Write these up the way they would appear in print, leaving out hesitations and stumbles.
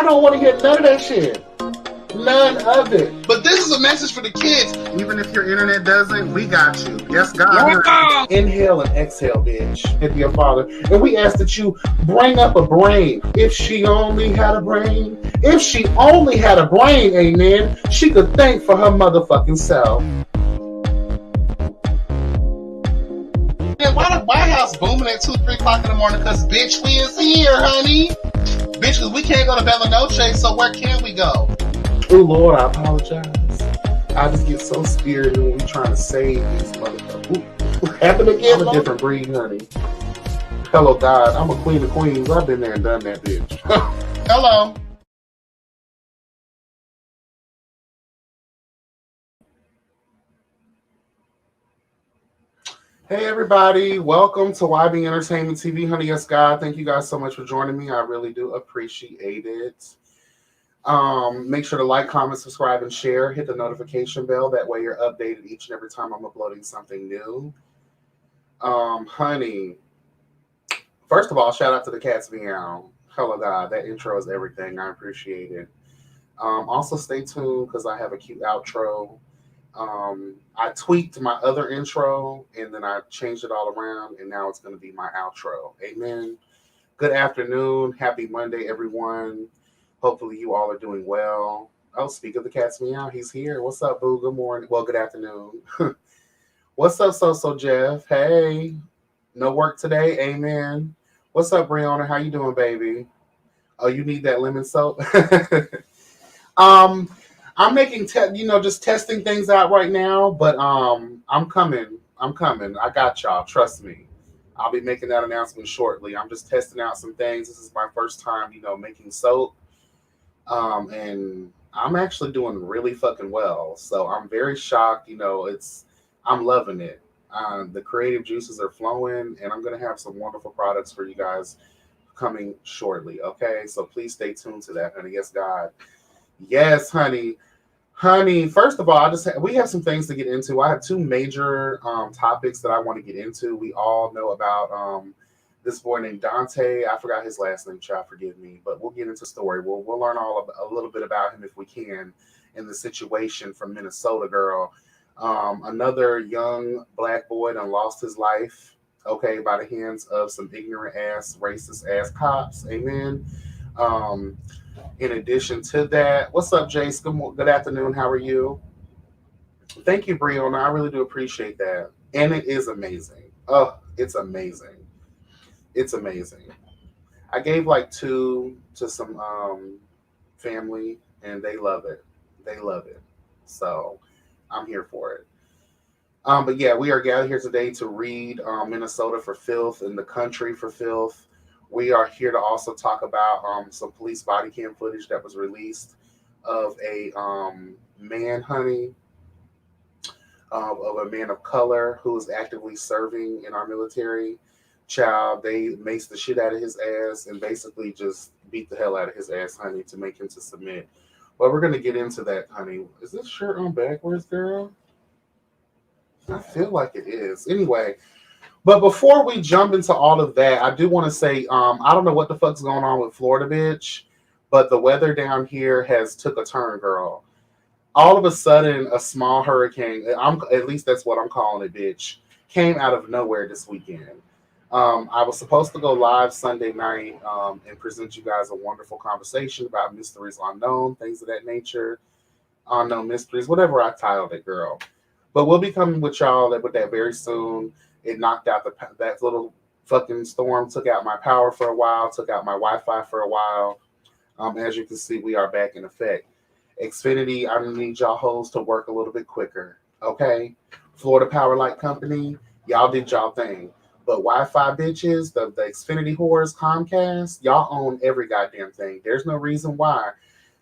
don't want to hear none of that shit. None of it. But this is a message for the kids. Even if your internet doesn't, we got you. Yes, God. Wow. Inhale and exhale, bitch. Into your father. And we ask that you bring up a brain. If she only had a brain. If she only had a brain, amen, she could think for her motherfucking self. Yeah, why the White House booming at 2, 3 o'clock in the morning? Because, bitch, we is here, honey. Bitch, because we can't go to Bella Noche, so where can we go? Oh, Lord, I apologize. I just get so spirited when we trying to save these motherfuckers. What happened again? I'm a different breed, honey. Hello, God. I'm a queen of queens. I've been there and done that, bitch. Hello. Hey, everybody. Welcome to YB Entertainment TV. Honey, yes, God. Thank you guys so much for joining me. I really do appreciate it. Make sure to like, comment, subscribe, and share. Hit the notification bell. That way you're updated each and every time I'm uploading something new. Honey, first of all, shout out to the cats meow. Hello, God. That intro is everything. I appreciate it. Also, stay tuned because I have a cute outro. I tweaked my other intro and then I changed it all around, and now it's going to be my outro. Amen. Good afternoon. Happy Monday, everyone. Hopefully you all are doing well. Oh, speak of the cats meow, he's here. What's up, boo? Good morning. Well, good afternoon. What's up, so Jeff? Hey, no work today? Amen. What's up, Brianna? How you doing, baby? Oh, you need that lemon soap? I'm making just testing things out right now, but I'm coming. I got y'all. Trust me. I'll be making that announcement shortly. I'm just testing out some things. This is my first time, making soap. And I'm actually doing really fucking well. So I'm very shocked. I'm loving it. The creative juices are flowing, and I'm going to have some wonderful products for you guys coming shortly. Okay. So please stay tuned to that, honey. Yes, God. Yes, honey. Honey, first of all, we have some things to get into. I have two major topics that I want to get into. We all know about this boy named Daunte. I forgot his last name, child, forgive me, but we'll get into the story. We'll learn a little bit about him if we can, in the situation from Minnesota, girl. Another young black boy done lost his life, okay, by the hands of some ignorant ass, racist ass cops. Amen. In addition to that, what's up, Jace? Good afternoon. How are you? Thank you, Brianna. I really do appreciate that. And it is amazing. Oh, it's amazing. It's amazing. I gave like 2 to some family, and they love it. They love it. So I'm here for it. But yeah, we are gathered here today to read Minnesota for Filth and the Country for Filth. We are here to also talk about some police body cam footage that was released of a man, honey, of a man of color who is actively serving in our military. Child, they maced the shit out of his ass and basically just beat the hell out of his ass, honey, to make him to submit. But we're going to get into that, honey. Is this shirt on backwards, girl? I feel like it is. Anyway, but before we jump into all of that, I do want to say, I don't know what the fuck's going on with Florida, bitch, but the weather down here has took a turn, girl. All of a sudden, a small hurricane, at least that's what I'm calling it, bitch, came out of nowhere this weekend. I was supposed to go live Sunday night and present you guys a wonderful conversation about mysteries unknown, things of that nature, unknown mysteries, whatever I titled it, girl. But we'll be coming with y'all with that very soon. It knocked out that little fucking storm, took out my power for a while, took out my Wi-Fi for a while. As you can see, we are back in effect. Xfinity, I need y'all hoes to work a little bit quicker, okay? Florida Power Light Company, y'all did y'all thing. But Wi-Fi bitches, the Xfinity whores, Comcast, y'all own every goddamn thing. There's no reason why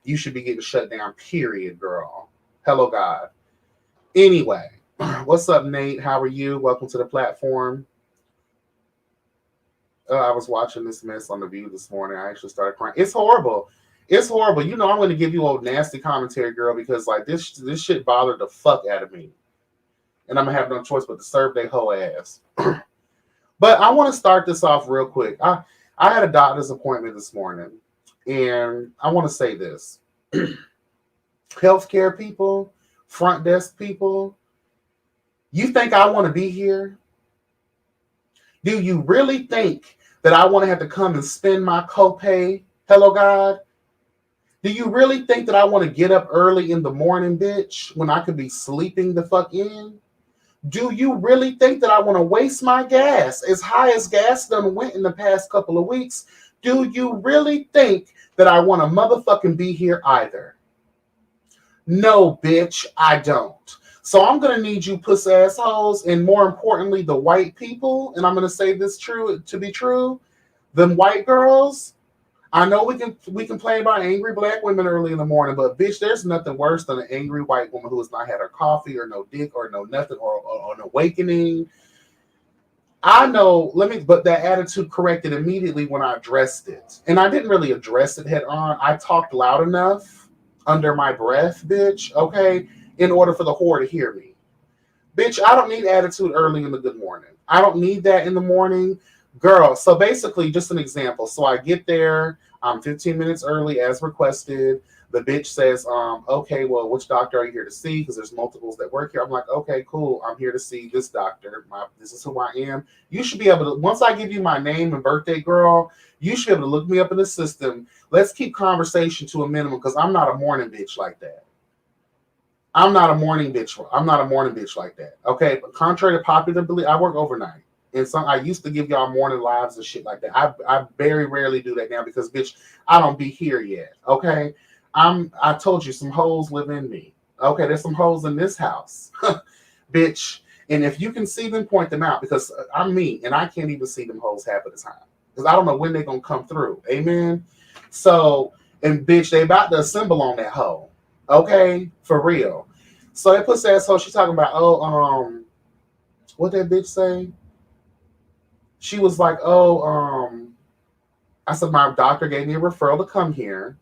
you should be getting shut down, period, girl. Hello, God. Anyway, what's up, Nate? How are you? Welcome to the platform. I was watching this mess on The View this morning. I actually started crying. It's horrible. It's horrible. I'm going to give you a nasty commentary, girl, because like this shit bothered the fuck out of me. And I'm going to have no choice but to serve their whole ass. But I want to start this off real quick. I had a doctor's appointment this morning. And I want to say this. Healthcare people, front desk people, you think I want to be here? Do you really think that I want to have to come and spend my copay? Hello, God. Do you really think that I want to get up early in the morning, bitch, when I could be sleeping the fuck in? Do you really think that I want to waste my gas as high as gas done went in the past couple of weeks? Do you really think that I want to motherfucking be here either? No, bitch, I don't. So I'm gonna need you puss assholes, and more importantly, the white people. And I'm gonna say this true to be true. Them white girls. I know we can play about angry black women early in the morning, but bitch, there's nothing worse than an angry white woman who has not had her coffee or no dick or no nothing or an awakening. I know. But that attitude corrected immediately when I addressed it, and I didn't really address it head on. I talked loud enough under my breath, bitch. Okay, in order for the whore to hear me. Bitch, I don't need attitude early in the good morning. I don't need that in the morning. Girl, so basically, just an example. So I get there, I'm 15 minutes early as requested. The bitch says, okay, well, which doctor are you here to see? Because there's multiples that work here. I'm like, okay, cool. I'm here to see this doctor. This is who I am. You should be able to, once I give you my name and birthday, girl, you should be able to look me up in the system. Let's keep conversation to a minimum because I'm not a morning bitch like that. I'm not a morning bitch like that. Okay, but contrary to popular belief, I work overnight. And I used to give y'all morning lives and shit like that. I very rarely do that now because, bitch, I don't be here yet. Okay, I told you some hoes live in me. Okay, there's some hoes in this house, bitch. And if you can see them, point them out because I'm me and I can't even see them hoes half of the time because I don't know when they're gonna come through. Amen. So, and bitch, they about to assemble on that hoe. Okay, for real. So that pussy asshole, she talking about, what that bitch say? She was like, I said, my doctor gave me a referral to come here.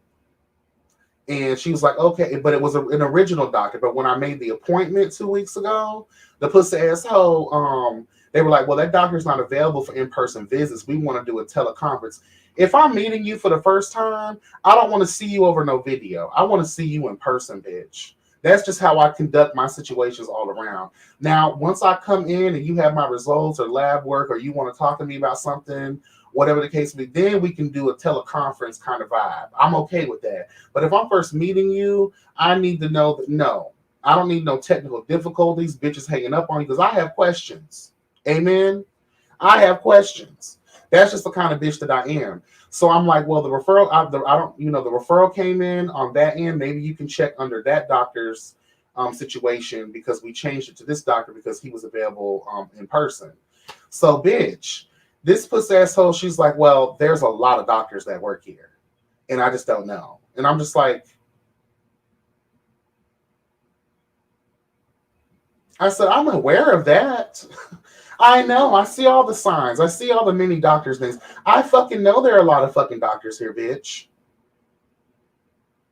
And she was like, okay, but it was an original doctor. But when I made the appointment 2 weeks ago, the pussy asshole, they were like, well, that doctor's not available for in-person visits. We want to do a teleconference. If I'm meeting you for the first time, I don't want to see you over no video. I want to see you in person, bitch. That's just how I conduct my situations all around. Now, once I come in and you have my results or lab work or you want to talk to me about something, whatever the case may be, then we can do a teleconference kind of vibe. I'm okay with that. But if I'm first meeting you, I need to know that no, I don't need no technical difficulties, bitches hanging up on you because I have questions. Amen? I have questions. That's just the kind of bitch that I am. So I'm like, well, the referral, the referral came in on that end. Maybe you can check under that doctor's situation because we changed it to this doctor because he was available in person. So, bitch, this pussy asshole, she's like, well, there's a lot of doctors that work here. And I just don't know. And I'm just like, I said, I'm aware of that. I know. I see all the signs. I see all the many doctors' names. I fucking know there are a lot of fucking doctors here, bitch.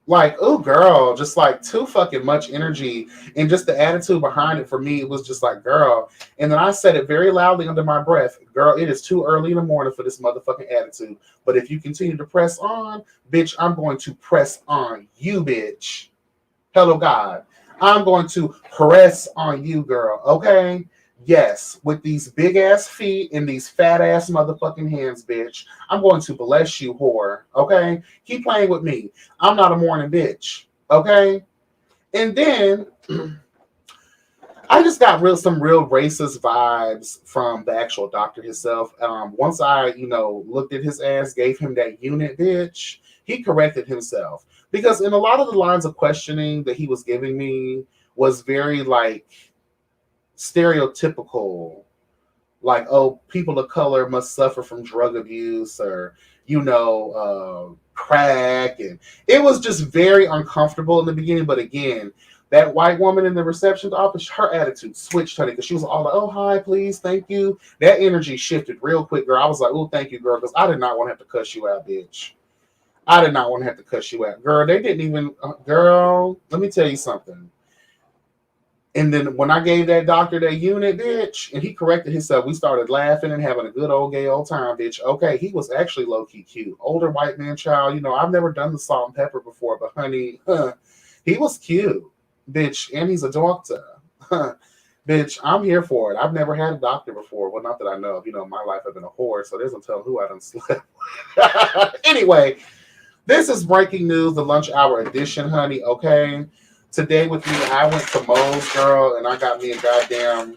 Like, oh, girl, just like too fucking much energy. And just the attitude behind it for me, it was just like, girl. And then I said it very loudly under my breath, girl, it is too early in the morning for this motherfucking attitude. But if you continue to press on, bitch, I'm going to press on you, bitch. Hello, God. I'm going to press on you, girl. Okay? Yes, with these big ass feet and these fat ass motherfucking hands, bitch. I'm going to bless you, whore. Okay? Keep playing with me. I'm not a morning bitch. Okay? And then I just got some real racist vibes from the actual doctor himself. Once I, looked at his ass, gave him that unit, bitch, he corrected himself. Because in a lot of the lines of questioning that he was giving me was very like stereotypical, like, oh, people of color must suffer from drug abuse or, crack. And it was just very uncomfortable in the beginning. But again, that white woman in the reception office, her attitude switched, honey, because she was all like, oh, hi, please, thank you. That energy shifted real quick, girl. I was like, oh, thank you, girl, because I did not want to have to cuss you out, bitch. I did not want to have to cuss you out. Girl, they didn't even, girl, let me tell you something. And then when I gave that doctor that unit, bitch, and he corrected himself, we started laughing and having a good old gay old time, bitch. Okay, he was actually low key cute. Older white man child, I've never done the salt and pepper before, but honey, he was cute, bitch, and he's a doctor. Bitch, I'm here for it. I've never had a doctor before. Well, not that I know of. My life I've been a whore, so there's no telling who I done slept. Anyway, this is breaking news, the lunch hour edition, honey. Okay. Today with me, I went to Moe's, girl, and I got me a goddamn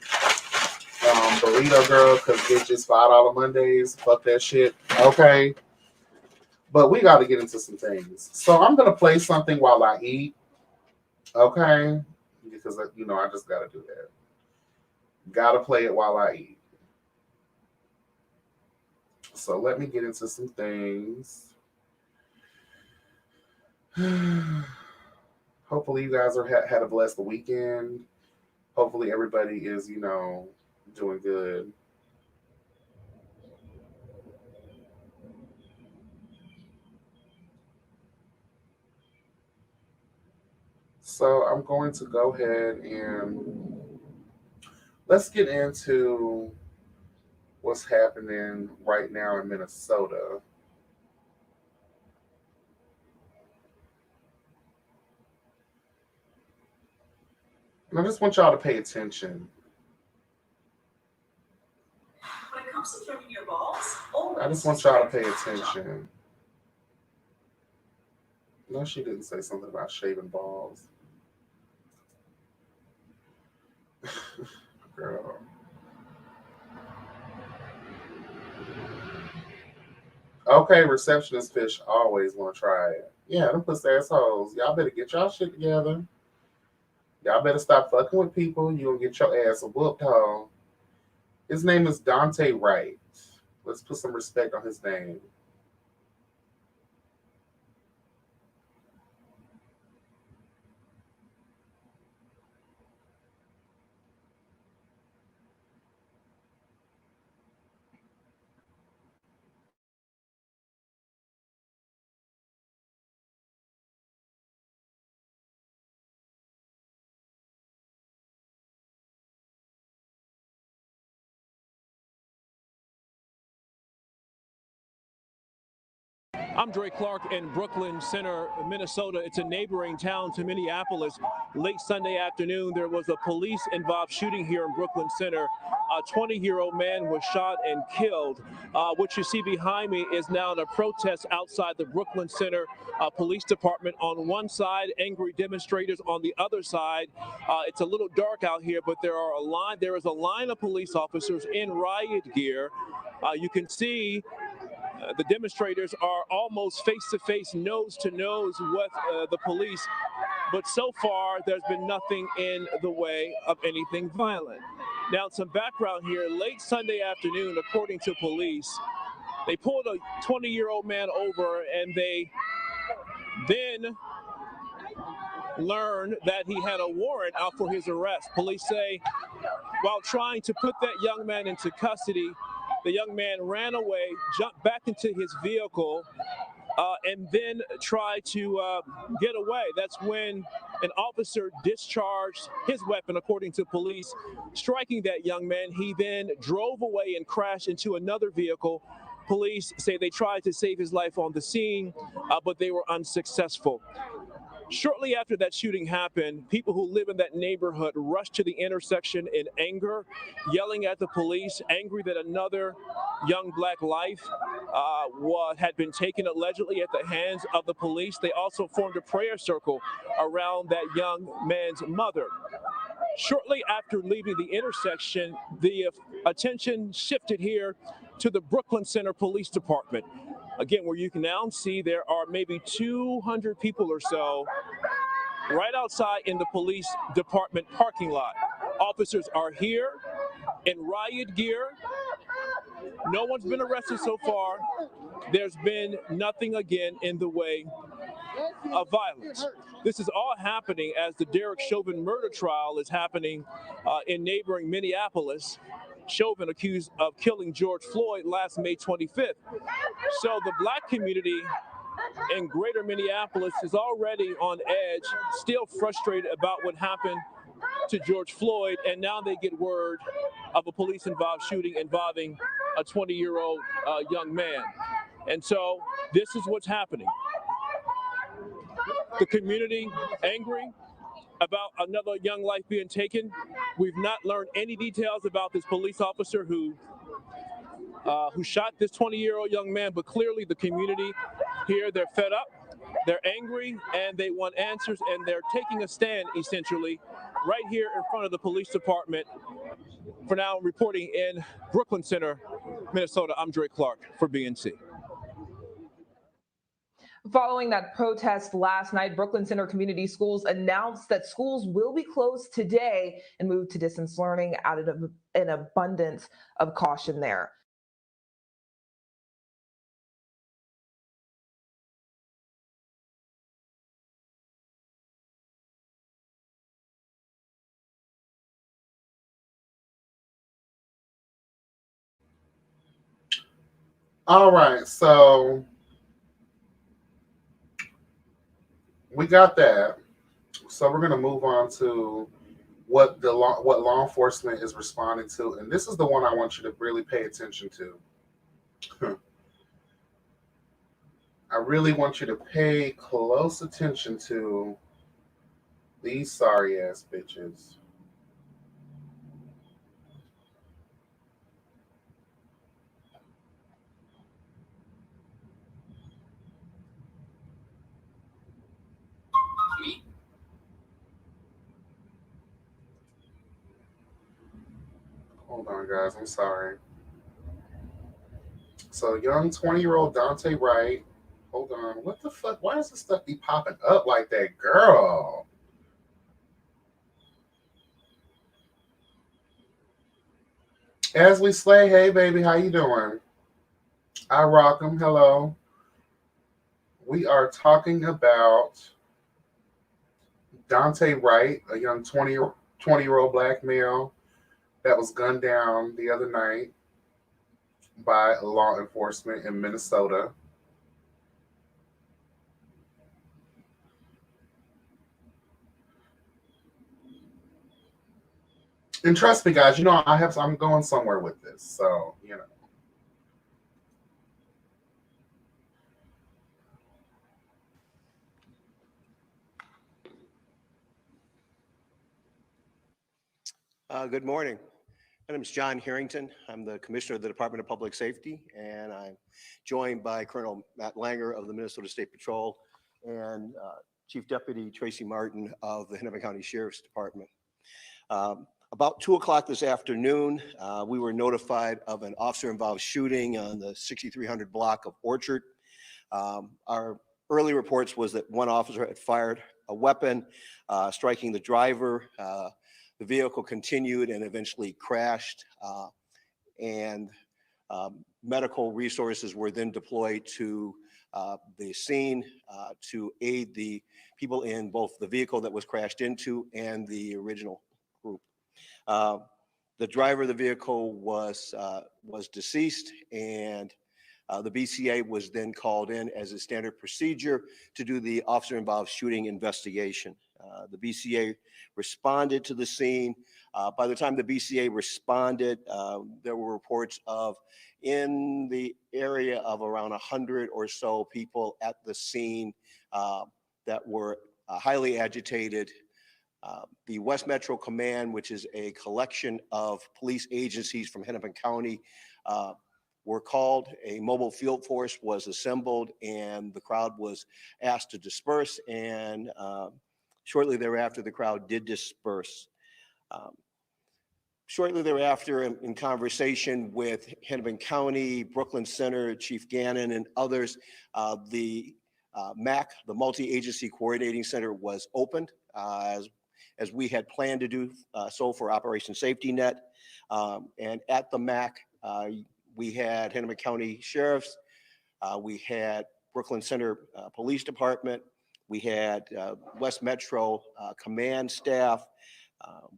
burrito, girl, because it's just $5 Mondays. Fuck that shit. Okay. But we got to get into some things. So I'm going to play something while I eat. Okay. Because, I just got to do that. Got to play it while I eat. So let me get into some things. Hopefully you guys had a blessed weekend. Hopefully everybody is, doing good. So I'm going to go ahead and let's get into what's happening right now in Minnesota. And I just want y'all to pay attention. When it comes to trimming your balls, I just want y'all to pay attention. No, she didn't say something about shaving balls. Girl. Okay, receptionist fish always want to try it. Yeah, them pussy assholes. Y'all better get y'all shit together. Y'all better stop fucking with people. You gonna get your ass whooped, home. His name is Daunte Wright. Let's put some respect on his name. I'm Dre Clark in Brooklyn Center, Minnesota. It's a neighboring town to Minneapolis. Late Sunday afternoon, there was a police-involved shooting here in Brooklyn Center. A 20-year-old man was shot and killed. What you see behind me is now a protest outside the Brooklyn Center Police Department. On one side, angry demonstrators. On the other side, it's a little dark out here, but there is a line of police officers in riot gear. You can see the demonstrators are almost face-to-face, nose-to-nose with the police. But so far, there's been nothing in the way of anything violent. Now, some background here. Late Sunday afternoon, according to police, they pulled a 20-year-old man over, and they then learned that he had a warrant out for his arrest. Police say while trying to put that young man into custody, the young man ran away, jumped back into his vehicle, and then tried to get away. That's when an officer discharged his weapon, according to police, striking that young man. He then drove away and crashed into another vehicle. Police say they tried to save his life on the scene, but they were unsuccessful. Shortly after that shooting happened, people who live in that neighborhood rushed to the intersection in anger, yelling at the police, angry that another young black life had been taken allegedly at the hands of the police. They also formed a prayer circle around that young man's mother. Shortly after leaving the intersection, the attention shifted here to the Brooklyn Center Police Department. Again, where you can now see there are maybe 200 people or so right outside in the police department parking lot. Officers are here in riot gear. No one's been arrested so far. There's been nothing again in the way of violence. This is all happening as the Derek Chauvin murder trial is happening in neighboring Minneapolis. Chauvin accused of killing George Floyd last May 25th. So the black community in greater Minneapolis is already on edge, still frustrated about what happened to George Floyd, and now they get word of a police-involved shooting involving a 20-year-old young man. And so this is what's happening. The community angry about another young life being taken. We've not learned any details about this police officer who shot this 20-year-old young man, but clearly the community here, they're fed up, they're angry, and they want answers, and they're taking a stand, essentially, right here in front of the police department. For now, reporting in Brooklyn Center, Minnesota, I'm Dre Clark for BNC. Following that protest last night, Brooklyn Center Community Schools announced that schools will be closed today and move to distance learning out of an abundance of caution there. All right, so we got that. So we're going to move on to what law enforcement is responding to, and this is the one I want you to really pay attention to. I really want you to pay close attention to these sorry ass bitches. Hold on, guys. I'm sorry. So, young 20-year-old Daunte Wright. Hold on. What the fuck? Why does this stuff be popping up like that, girl? As we slay, hey baby, how you doing? I rock 'em. Hello. We are talking about Daunte Wright, a young 20-year-old black male that was gunned down the other night by law enforcement in Minnesota. And trust me, guys, I'm going somewhere with this, so Good morning. My name is John Harrington. I'm the Commissioner of the Department of Public Safety, and I'm joined by Colonel Matt Langer of the Minnesota State Patrol and Chief Deputy Tracy Martin of the Hennepin County Sheriff's Department. About 2 o'clock this afternoon, we were notified of an officer-involved shooting on the 6300 block of Orchard. Our early reports was that one officer had fired a weapon, striking the driver. The vehicle continued and eventually crashed, and medical resources were then deployed to the scene to aid the people in both the vehicle that was crashed into and the original group. The driver of the vehicle was deceased, and the BCA was then called in as a standard procedure to do the officer-involved shooting investigation. The BCA responded to the scene. By the time the BCA responded, there were reports of in the area of around 100 or so people at the scene that were highly agitated. The West Metro Command, which is a collection of police agencies from Hennepin County, were called. A mobile field force was assembled, and the crowd was asked to disperse, and shortly thereafter, the crowd did disperse. Shortly thereafter, in conversation with Hennepin County, Brooklyn Center, Chief Gannon, and others, the MAC, the Multi-Agency Coordinating Center, was opened as we had planned to do so for Operation Safety Net. And at the MAC, we had Hennepin County Sheriffs, we had Brooklyn Center Police Department, we had West Metro Command staff,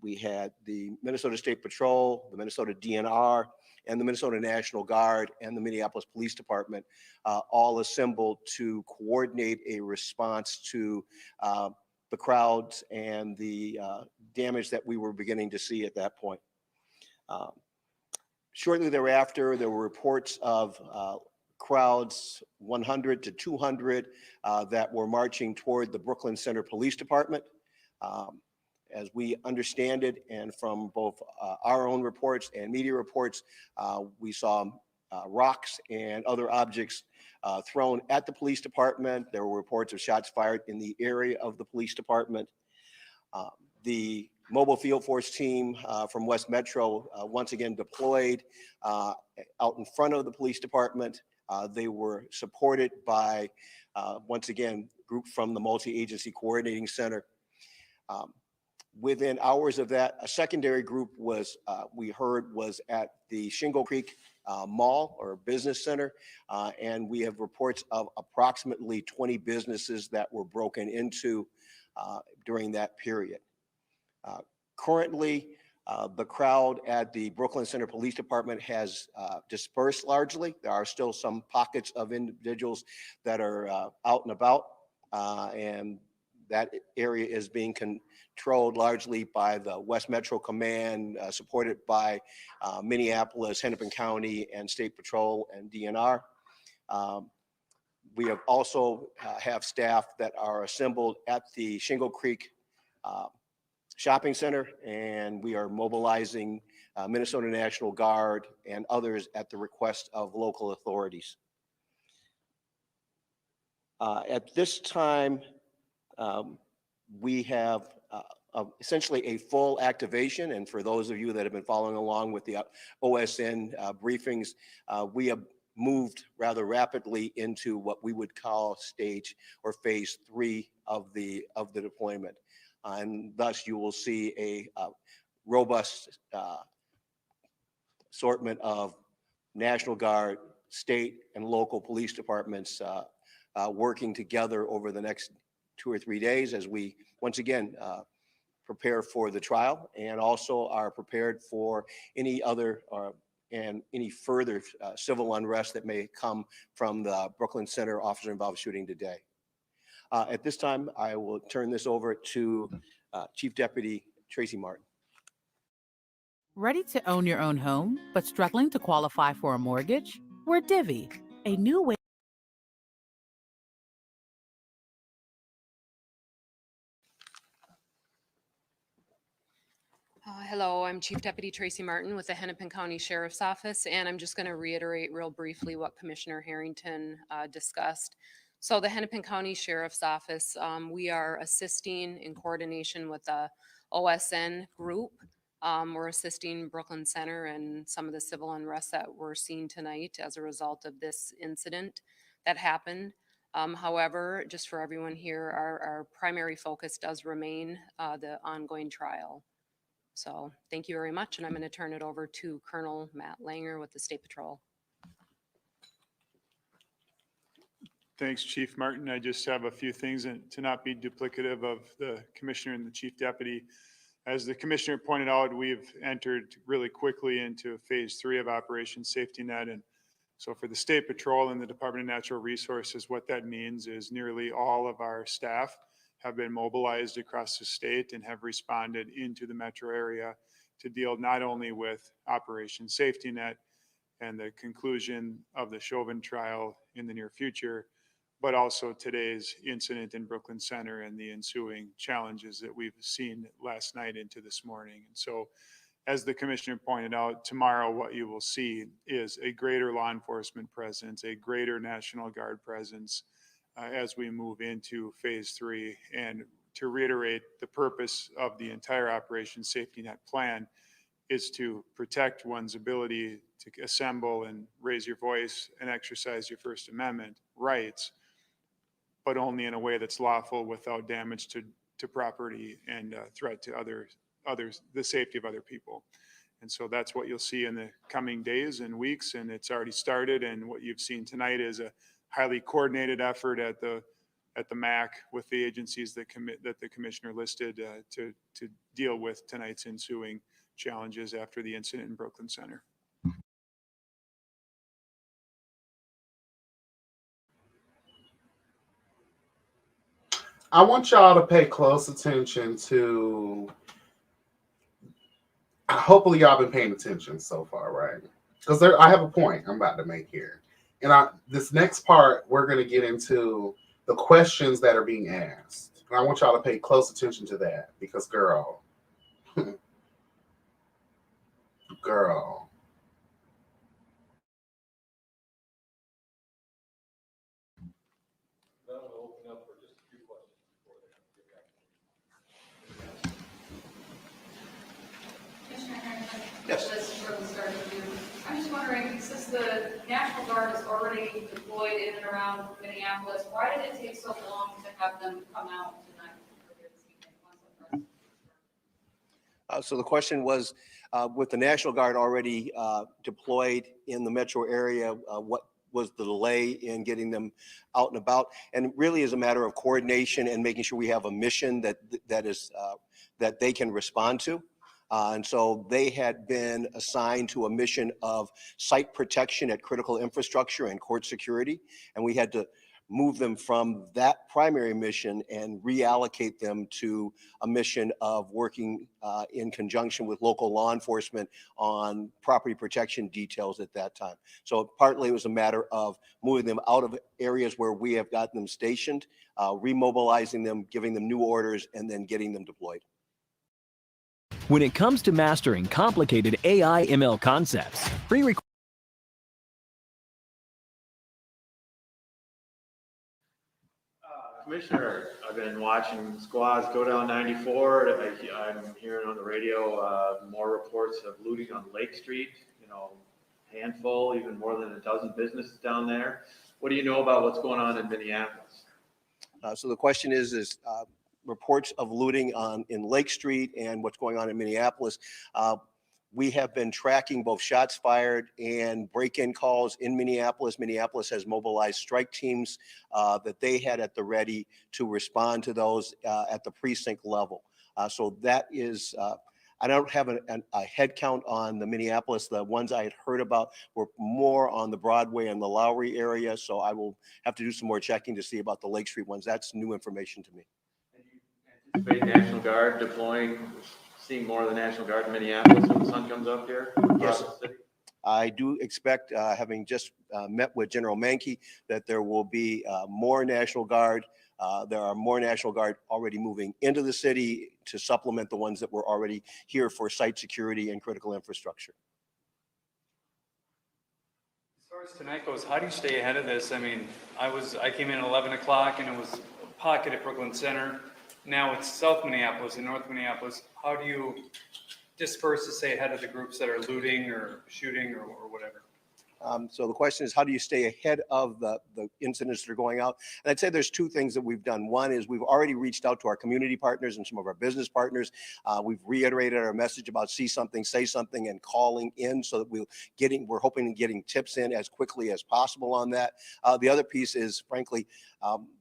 we had the Minnesota State Patrol, the Minnesota DNR, and the Minnesota National Guard and the Minneapolis Police Department all assembled to coordinate a response to the crowds and the damage that we were beginning to see at that point. Shortly thereafter, there were reports of crowds 100 to 200 that were marching toward the Brooklyn Center Police Department. As we understand it, and from both our own reports and media reports, we saw rocks and other objects thrown at the police department. There were reports of shots fired in the area of the police department. The mobile field force team from West Metro once again deployed out in front of the police department. They were supported by, once again, a group from the Multi-Agency Coordinating Center. Within hours of that, a secondary group was, we heard, was at the Shingle Creek Mall or Business Center, and we have reports of approximately 20 businesses that were broken into during that period. Currently, the crowd at the Brooklyn Center Police Department has dispersed largely. There are still some pockets of individuals that are out and about, and that area is being controlled largely by the West Metro Command, supported by Minneapolis, Hennepin County, and State Patrol and DNR. We have also have staff that are assembled at the Shingle Creek Shopping Center, and we are mobilizing Minnesota National Guard and others at the request of local authorities. At this time, we have essentially a full activation, and for those of you that have been following along with the OSN briefings, we have moved rather rapidly into what we would call stage or phase 3 of the deployment. And thus you will see a robust assortment of National Guard, state and local police departments working together over the next 2 or 3 days as we once again prepare for the trial, and also are prepared for any other and any further civil unrest that may come from the Brooklyn Center officer-involved shooting today. At this time, I will turn this over to Chief Deputy Tracy Martin. Ready to own your own home, but struggling to qualify for a mortgage? We're Divvy, a new way. Hello, I'm Chief Deputy Tracy Martin with the Hennepin County Sheriff's Office, and I'm just going to reiterate real briefly what Commissioner Harrington discussed. So the Hennepin County Sheriff's Office, we are assisting in coordination with the OSN group. We're assisting Brooklyn Center and some of the civil unrest that we're seeing tonight as a result of this incident that happened. However, just for everyone here, our primary focus does remain the ongoing trial. So thank you very much, and I'm going to turn it over to Colonel Matt Langer with the State Patrol. Thanks, Chief Martin. I just have a few things, and to not be duplicative of the Commissioner and the Chief Deputy. As the Commissioner pointed out, we've entered really quickly into phase 3 of Operation Safety Net. And so for the State Patrol and the Department of Natural Resources, what that means is nearly all of our staff have been mobilized across the state and have responded into the metro area to deal not only with Operation Safety Net and the conclusion of the Chauvin trial in the near future, but also today's incident in Brooklyn Center and the ensuing challenges that we've seen last night into this morning. And so, as the Commissioner pointed out, tomorrow what you will see is a greater law enforcement presence, a greater National Guard presence, as we move into phase 3. And to reiterate, the purpose of the entire Operation Safety Net plan is to protect one's ability to assemble and raise your voice and exercise your First Amendment rights, but only in a way that's lawful without damage to property and threat to others, the safety of other people. And so that's what you'll see in the coming days and weeks, and it's already started. And what you've seen tonight is a highly coordinated effort at the MAC with the agencies that the Commissioner listed to deal with tonight's ensuing challenges after the incident in Brooklyn Center. I want y'all to pay close attention to. Hopefully, y'all been paying attention so far, right? Because I have a point I'm about to make here, and this next part we're going to get into the questions that are being asked, and I want y'all to pay close attention to that because, girl, girl. Commissioner Harrington, Yes. this is where we started with you. I'm just wondering, since the National Guard is already deployed in and around Minneapolis, why did it take so long to have them come out tonight? So the question was, with the National Guard already deployed in the metro area, what was the delay in getting them out and about? And it really is a matter of coordination and making sure we have a mission that they can respond to. And so they had been assigned to a mission of site protection at critical infrastructure and court security. And we had to move them from that primary mission and reallocate them to a mission of working in conjunction with local law enforcement on property protection details at that time. So partly it was a matter of moving them out of areas where we have gotten them stationed, remobilizing them, giving them new orders, and then getting them deployed. When it comes to mastering complicated AI ML concepts, Commissioner, I've been watching squads go down 94. I'm hearing on the radio more reports of looting on Lake Street, handful, even more than a dozen businesses down there. What do you know about what's going on in Minneapolis? So the question is reports of looting in Lake Street and what's going on in Minneapolis. We have been tracking both shots fired and break-in calls in Minneapolis. Minneapolis has mobilized strike teams that they had at the ready to respond to those at the precinct level. So that is, I don't have a head count on the Minneapolis. The ones I had heard about were more on the Broadway and the Lowry area. So I will have to do some more checking to see about the Lake Street ones. That's new information to me. And you anticipate National Guard deploying, seeing more of the National Guard in Minneapolis when the sun comes up here across the city? I do expect, having just met with General Mankey, that there will be more National Guard. There are more National Guard already moving into the city to supplement the ones that were already here for site security and critical infrastructure. As far as tonight goes, how do you stay ahead of this? I mean, I came in at 11 o'clock and it was a pocket at Brooklyn Center. Now it's South Minneapolis and North Minneapolis. How do you disperse to stay ahead of the groups that are looting or shooting or whatever? So the question is, how do you stay ahead of the incidents that are going out? And I'd say there's two things that we've done. One is we've already reached out to our community partners and some of our business partners. We've reiterated our message about see something, say something, and calling in so that we're hoping to getting tips in as quickly as possible on that. The other piece is, frankly,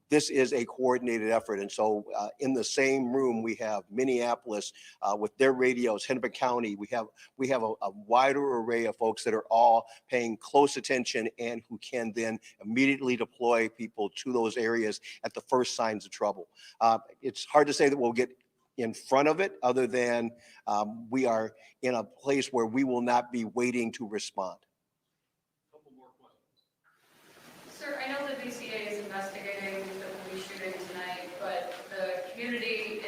this is a coordinated effort. And so in the same room, we have Minneapolis with their radios, Hennepin County. We have a wider array of folks that are all paying close attention and who can then immediately deploy people to those areas at the first signs of trouble. It's hard to say that we'll get in front of it other than we are in a place where we will not be waiting to respond. Sir, I know the BCA is investigating the police shooting tonight, but the community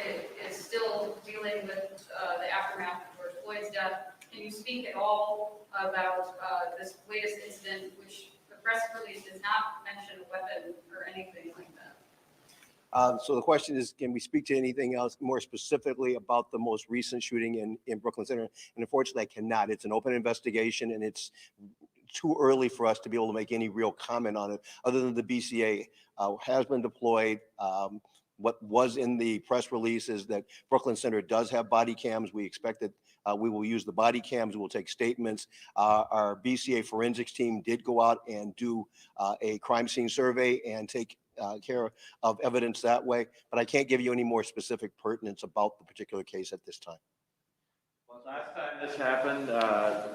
is still dealing with the aftermath of George Floyd's death. Can you speak at all about this latest incident, which the press release does not mention a weapon or anything like that? So the question is, can we speak to anything else more specifically about the most recent shooting in Brooklyn Center? And unfortunately, I cannot. It's an open investigation, and it's too early for us to be able to make any real comment on it, other than the BCA has been deployed. What was in the press release is that Brooklyn Center does have body cams. We expect that we will use the body cams. We'll take statements. Our BCA forensics team did go out and do a crime scene survey and take care of evidence that way. But I can't give you any more specific pertinence about the particular case at this time. Well, last time this happened,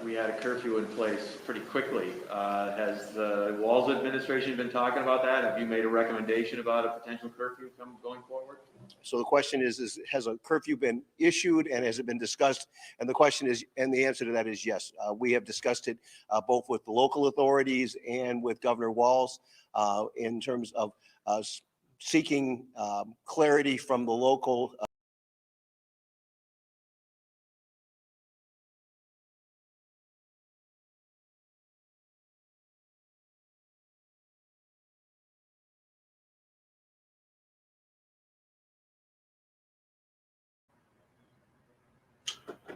we had a curfew in place pretty quickly. Has the Walls administration been talking about that? Have you made a recommendation about a potential curfew going forward? So the question is has a curfew been issued and has it been discussed? And the question is, and the answer to that is yes. We have discussed it both with the local authorities and with Governor Walz in terms of seeking clarity from the local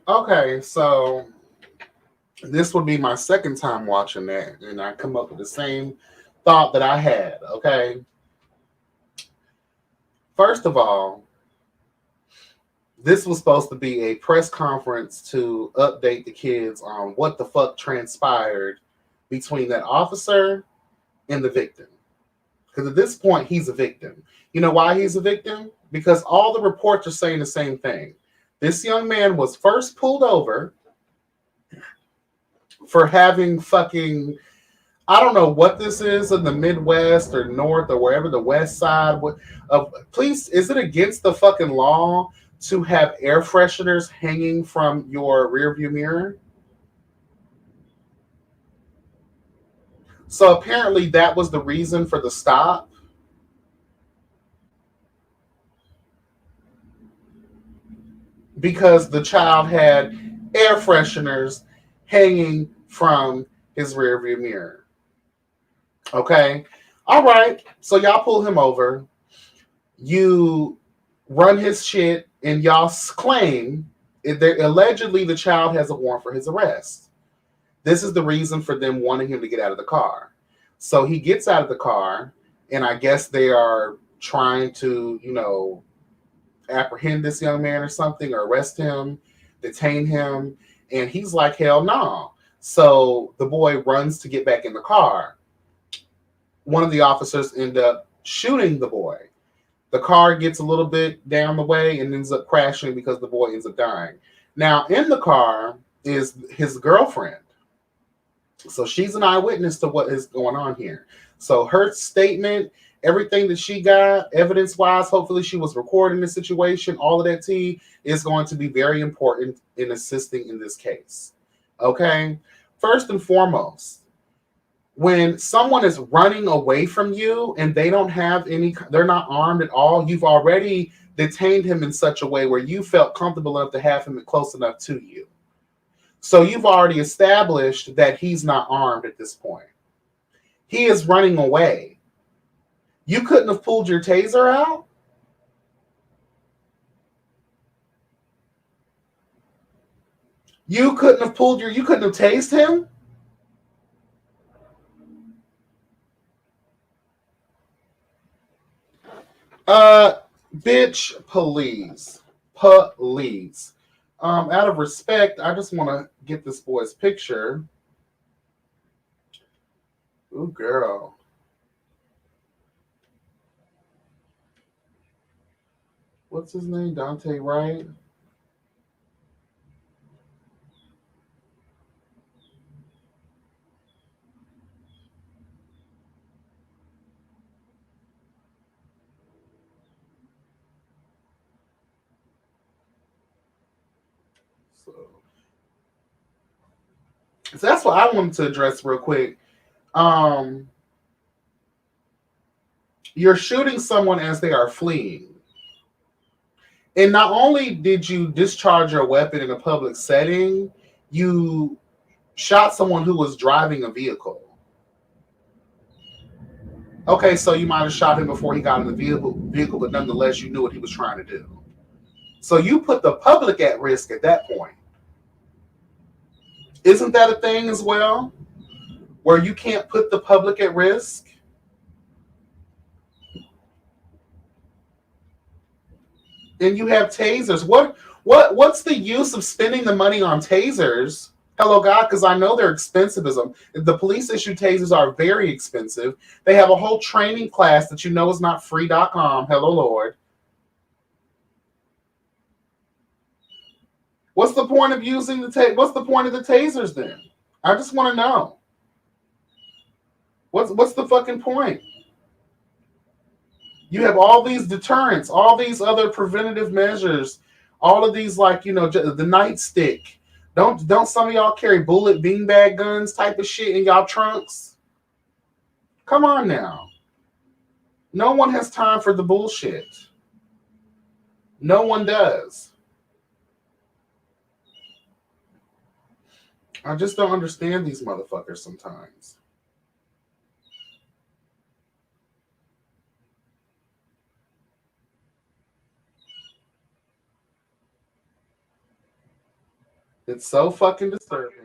Okay, so this would be my second time watching that, and I come up with the same thought that I had. Okay, first of all, this was supposed to be a press conference to update the kids on what the fuck transpired between that officer and the victim. Because at this point, he's a victim. You know why he's a victim? Because all the reports are saying the same thing. This young man was first pulled over for having fucking, I don't know what this is in the Midwest or North or wherever, the West Side. Please, is it against the fucking law to have air fresheners hanging from your rearview mirror? So apparently that was the reason for the stop. Because the child had air fresheners hanging from his rearview mirror. Okay. All right. So y'all pull him over. You run his shit, and y'all claim allegedly the child has a warrant for his arrest. This is the reason for them wanting him to get out of the car. So he gets out of the car, and I guess they are trying to, apprehend this young man or something, or arrest him, detain him. And he's like, hell no. So the boy runs to get back in the car. One of the officers end up shooting the boy. The car gets a little bit down the way and ends up crashing because the boy ends up dying. Now, in the car is his girlfriend. So she's an eyewitness to what is going on here. So her statement, everything that she got, evidence-wise, hopefully she was recording the situation, all of that tea is going to be very important in assisting in this case. Okay? First and foremost, when someone is running away from you and they're not armed at all, you've already detained him in such a way where you felt comfortable enough to have him close enough to you. So you've already established that he's not armed at this point. He is running away. You couldn't have pulled your taser out? You couldn't have tased him? Bitch, please. Please. Out of respect, I just want to get this boy's picture. Ooh, girl. What's his name? Daunte, Wright? So that's what I wanted to address real quick. You're shooting someone as they are fleeing. And not only did you discharge your weapon in a public setting, you shot someone who was driving a vehicle. Okay, so you might have shot him before he got in the vehicle, but nonetheless, you knew what he was trying to do. So you put the public at risk at that point. Isn't that a thing as well? Where you can't put the public at risk? And you have tasers. What's the use of spending the money on tasers? Hello, God, because I know they're expensive. The police issue tasers are very expensive. They have a whole training class that is not free.com. Hello, Lord. What's the point of using what's the point of the tasers then? I just want to know. What's the fucking point? You have all these deterrents, all these other preventative measures, all of these, like, the nightstick. Don't some of y'all carry bullet beanbag guns type of shit in y'all trunks? Come on now. No one has time for the bullshit. No one does. I just don't understand these motherfuckers sometimes. It's so fucking disturbing.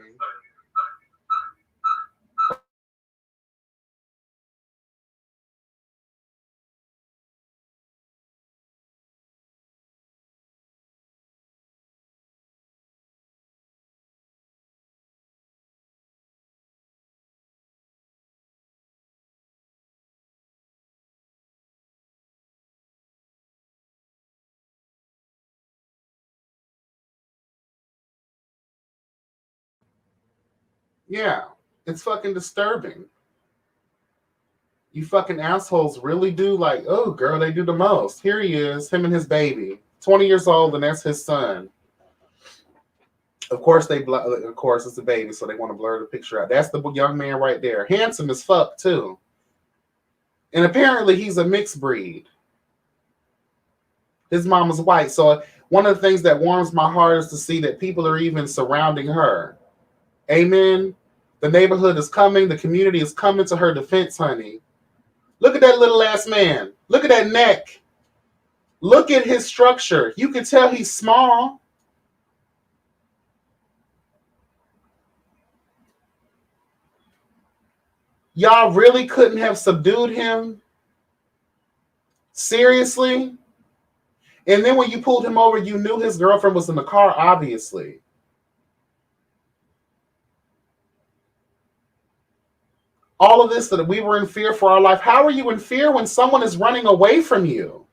Yeah, it's fucking disturbing. You fucking assholes really do, like, oh, girl, they do the most. Here he is, him and his baby. 20 years old, and that's his son. Of course, it's a baby, so they want to blur the picture out. That's the young man right there. Handsome as fuck, too. And apparently, he's a mixed breed. His mama's white. So one of the things that warms my heart is to see that people are even surrounding her. Amen. The neighborhood is coming. The community is coming to her defense, honey. Look at that little ass man. Look at that neck. Look at his structure. You can tell he's small. Y'all really couldn't have subdued him? Seriously? And then when you pulled him over, you knew his girlfriend was in the car, obviously. All of this, that we were in fear for our life. How are you in fear when someone is running away from you?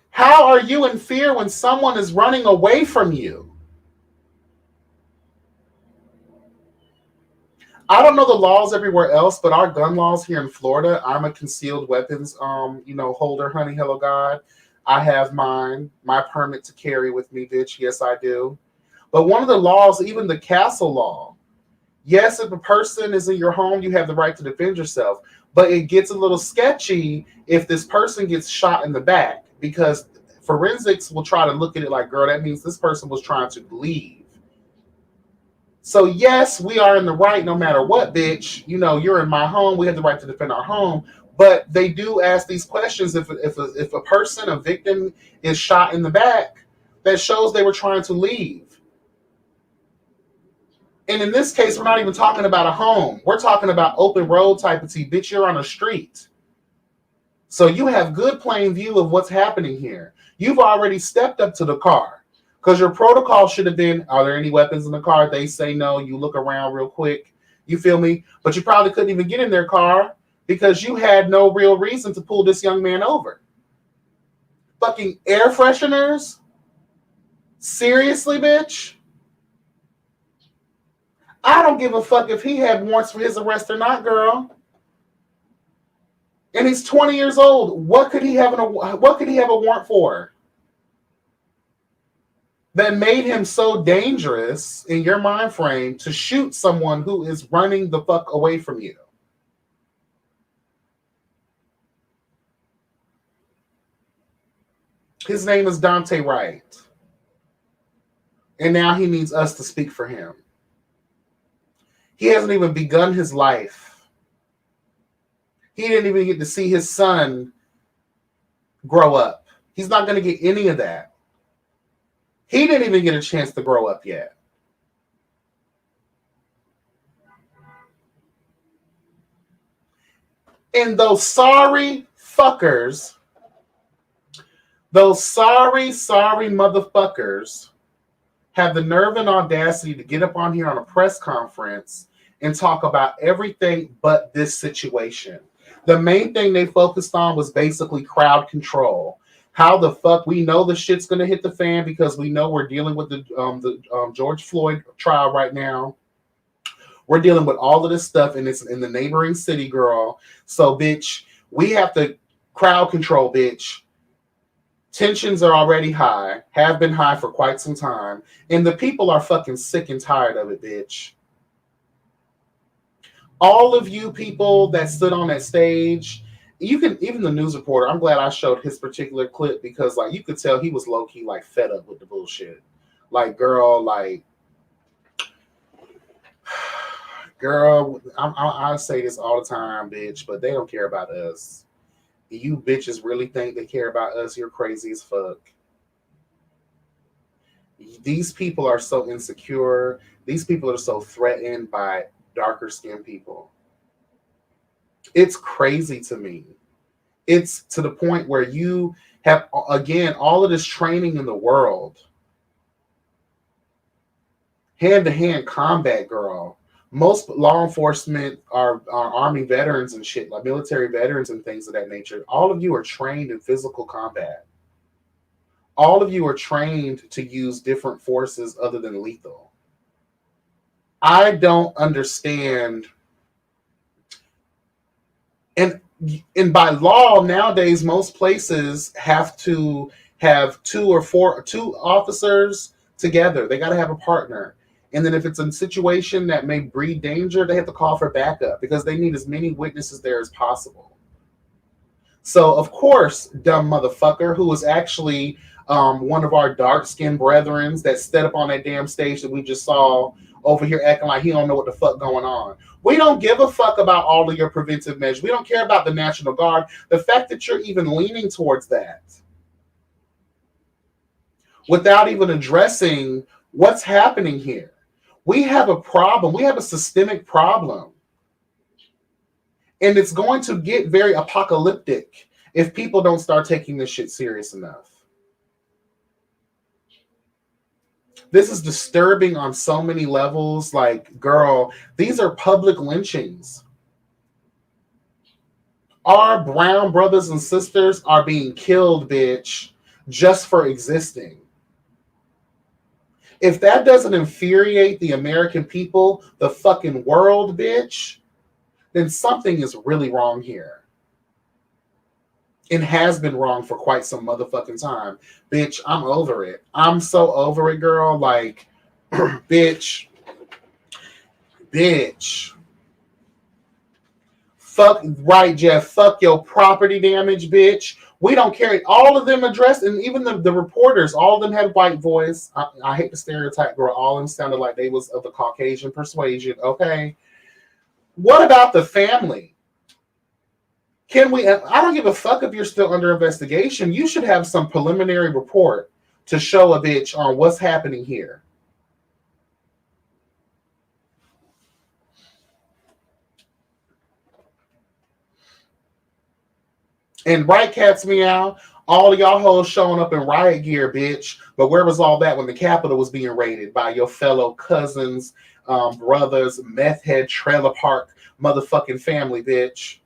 How are you in fear when someone is running away from you? I don't know the laws everywhere else, but our gun laws here in Florida, I'm a concealed weapons holder, honey, hello God. I have my permit to carry with me, bitch. Yes, I do. But one of the laws, even the castle law, yes, if a person is in your home, you have the right to defend yourself. But it gets a little sketchy if this person gets shot in the back, because forensics will try to look at it like, girl, that means this person was trying to leave. So yes, we are in the right no matter what, bitch. You're in my home. We have the right to defend our home. But they do ask these questions if a person, a victim, is shot in the back, that shows they were trying to leave. And in this case, we're not even talking about a home. We're talking about open road type of tea. Bitch, you're on a street. So you have good plain view of what's happening here. You've already stepped up to the car. Because your protocol should have been, are there any weapons in the car? They say no. You look around real quick. You feel me? But you probably couldn't even get in their car because you had no real reason to pull this young man over. Fucking air fresheners? Seriously, bitch? I don't give a fuck if he had warrants for his arrest or not, girl. And he's 20 years old. What could he have a warrant for? That made him so dangerous in your mind frame to shoot someone who is running the fuck away from you. His name is Daunte Wright. And now he needs us to speak for him. He hasn't even begun his life. He didn't even get to see his son grow up. He's not going to get any of that. He didn't even get a chance to grow up yet. And those sorry fuckers, those sorry motherfuckers have the nerve and audacity to get up on here on a press conference and talk about everything but this situation. The main thing they focused on was basically crowd control. How the fuck we know the shit's gonna hit the fan because we know we're dealing with the George Floyd trial right now. We're dealing with all of this stuff, and it's in the neighboring city, girl. So, bitch, we have to crowd control, bitch. Tensions are already high, have been high for quite some time, and the people are fucking sick and tired of it, bitch. All of you people that stood on that stage, you can, even the news reporter, I'm glad I showed his particular clip because, like, you could tell he was low-key, like, fed up with the bullshit. Like, girl, I say this all the time, bitch, but they don't care about us. You bitches really think they care about us? You're crazy as fuck. These people are so insecure. These people are so threatened by darker skinned people. It's crazy to me. It's to the point where you have, again, all of this training in the world. Hand-to-hand combat, girl. Most law enforcement are Army veterans and shit, like military veterans and things of that nature. All of you are trained in physical combat. All of you are trained to use different forces other than lethal. I don't understand. And by law nowadays, most places have to have two officers together. They got to have a partner. And then if it's a situation that may breed danger, they have to call for backup because they need as many witnesses there as possible. So, of course, dumb motherfucker, who was actually one of our dark-skinned brethren that stood up on that damn stage that we just saw over here acting like he don't know what the fuck going on. We don't give a fuck about all of your preventive measures. We don't care about the National Guard. The fact that you're even leaning towards that without even addressing what's happening here. We have a problem. We have a systemic problem. And it's going to get very apocalyptic if people don't start taking this shit serious enough. This is disturbing on so many levels. Like, girl, these are public lynchings. Our brown brothers and sisters are being killed, bitch, just for existing. If that doesn't infuriate the American people, the fucking world, bitch, then something is really wrong here. It has been wrong for quite some motherfucking time. Bitch, I'm over it. I'm so over it, girl. Like, bitch. Fuck, right, Jeff. Fuck your property damage, bitch. We don't care. All of them addressed, and even the reporters, all of them had white voice. I hate the stereotype, girl. All of them sounded like they was of the Caucasian persuasion, okay? What about the family? Can we, I don't give a fuck if you're still under investigation. You should have some preliminary report to show a bitch on what's happening here. And Wright cats me out. All of y'all hoes showing up in riot gear, bitch. But where was all that when the Capitol was being raided by your fellow cousins, brothers, meth head, trailer park, motherfucking family, bitch?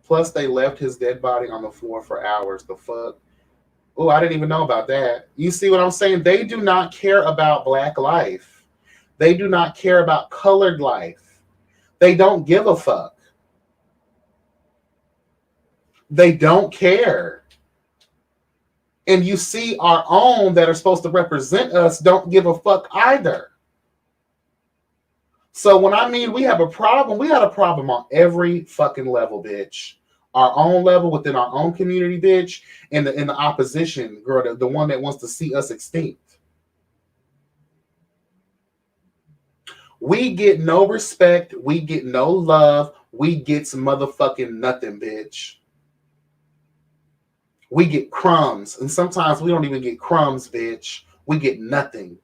Plus, they left his dead body on the floor for hours. The fuck? Oh, I didn't even know about that. You see what I'm saying? They do not care about black life. They do not care about colored life. They don't give a fuck. They don't care. And you see our own that are supposed to represent us don't give a fuck either. So when I mean we have a problem, we got a problem on every fucking level, bitch. Our own level within our own community, bitch, and in the opposition, girl, the one that wants to see us extinct. We get no respect. We get no love. We get some motherfucking nothing, bitch. We get crumbs. And sometimes we don't even get crumbs, bitch. We get nothing.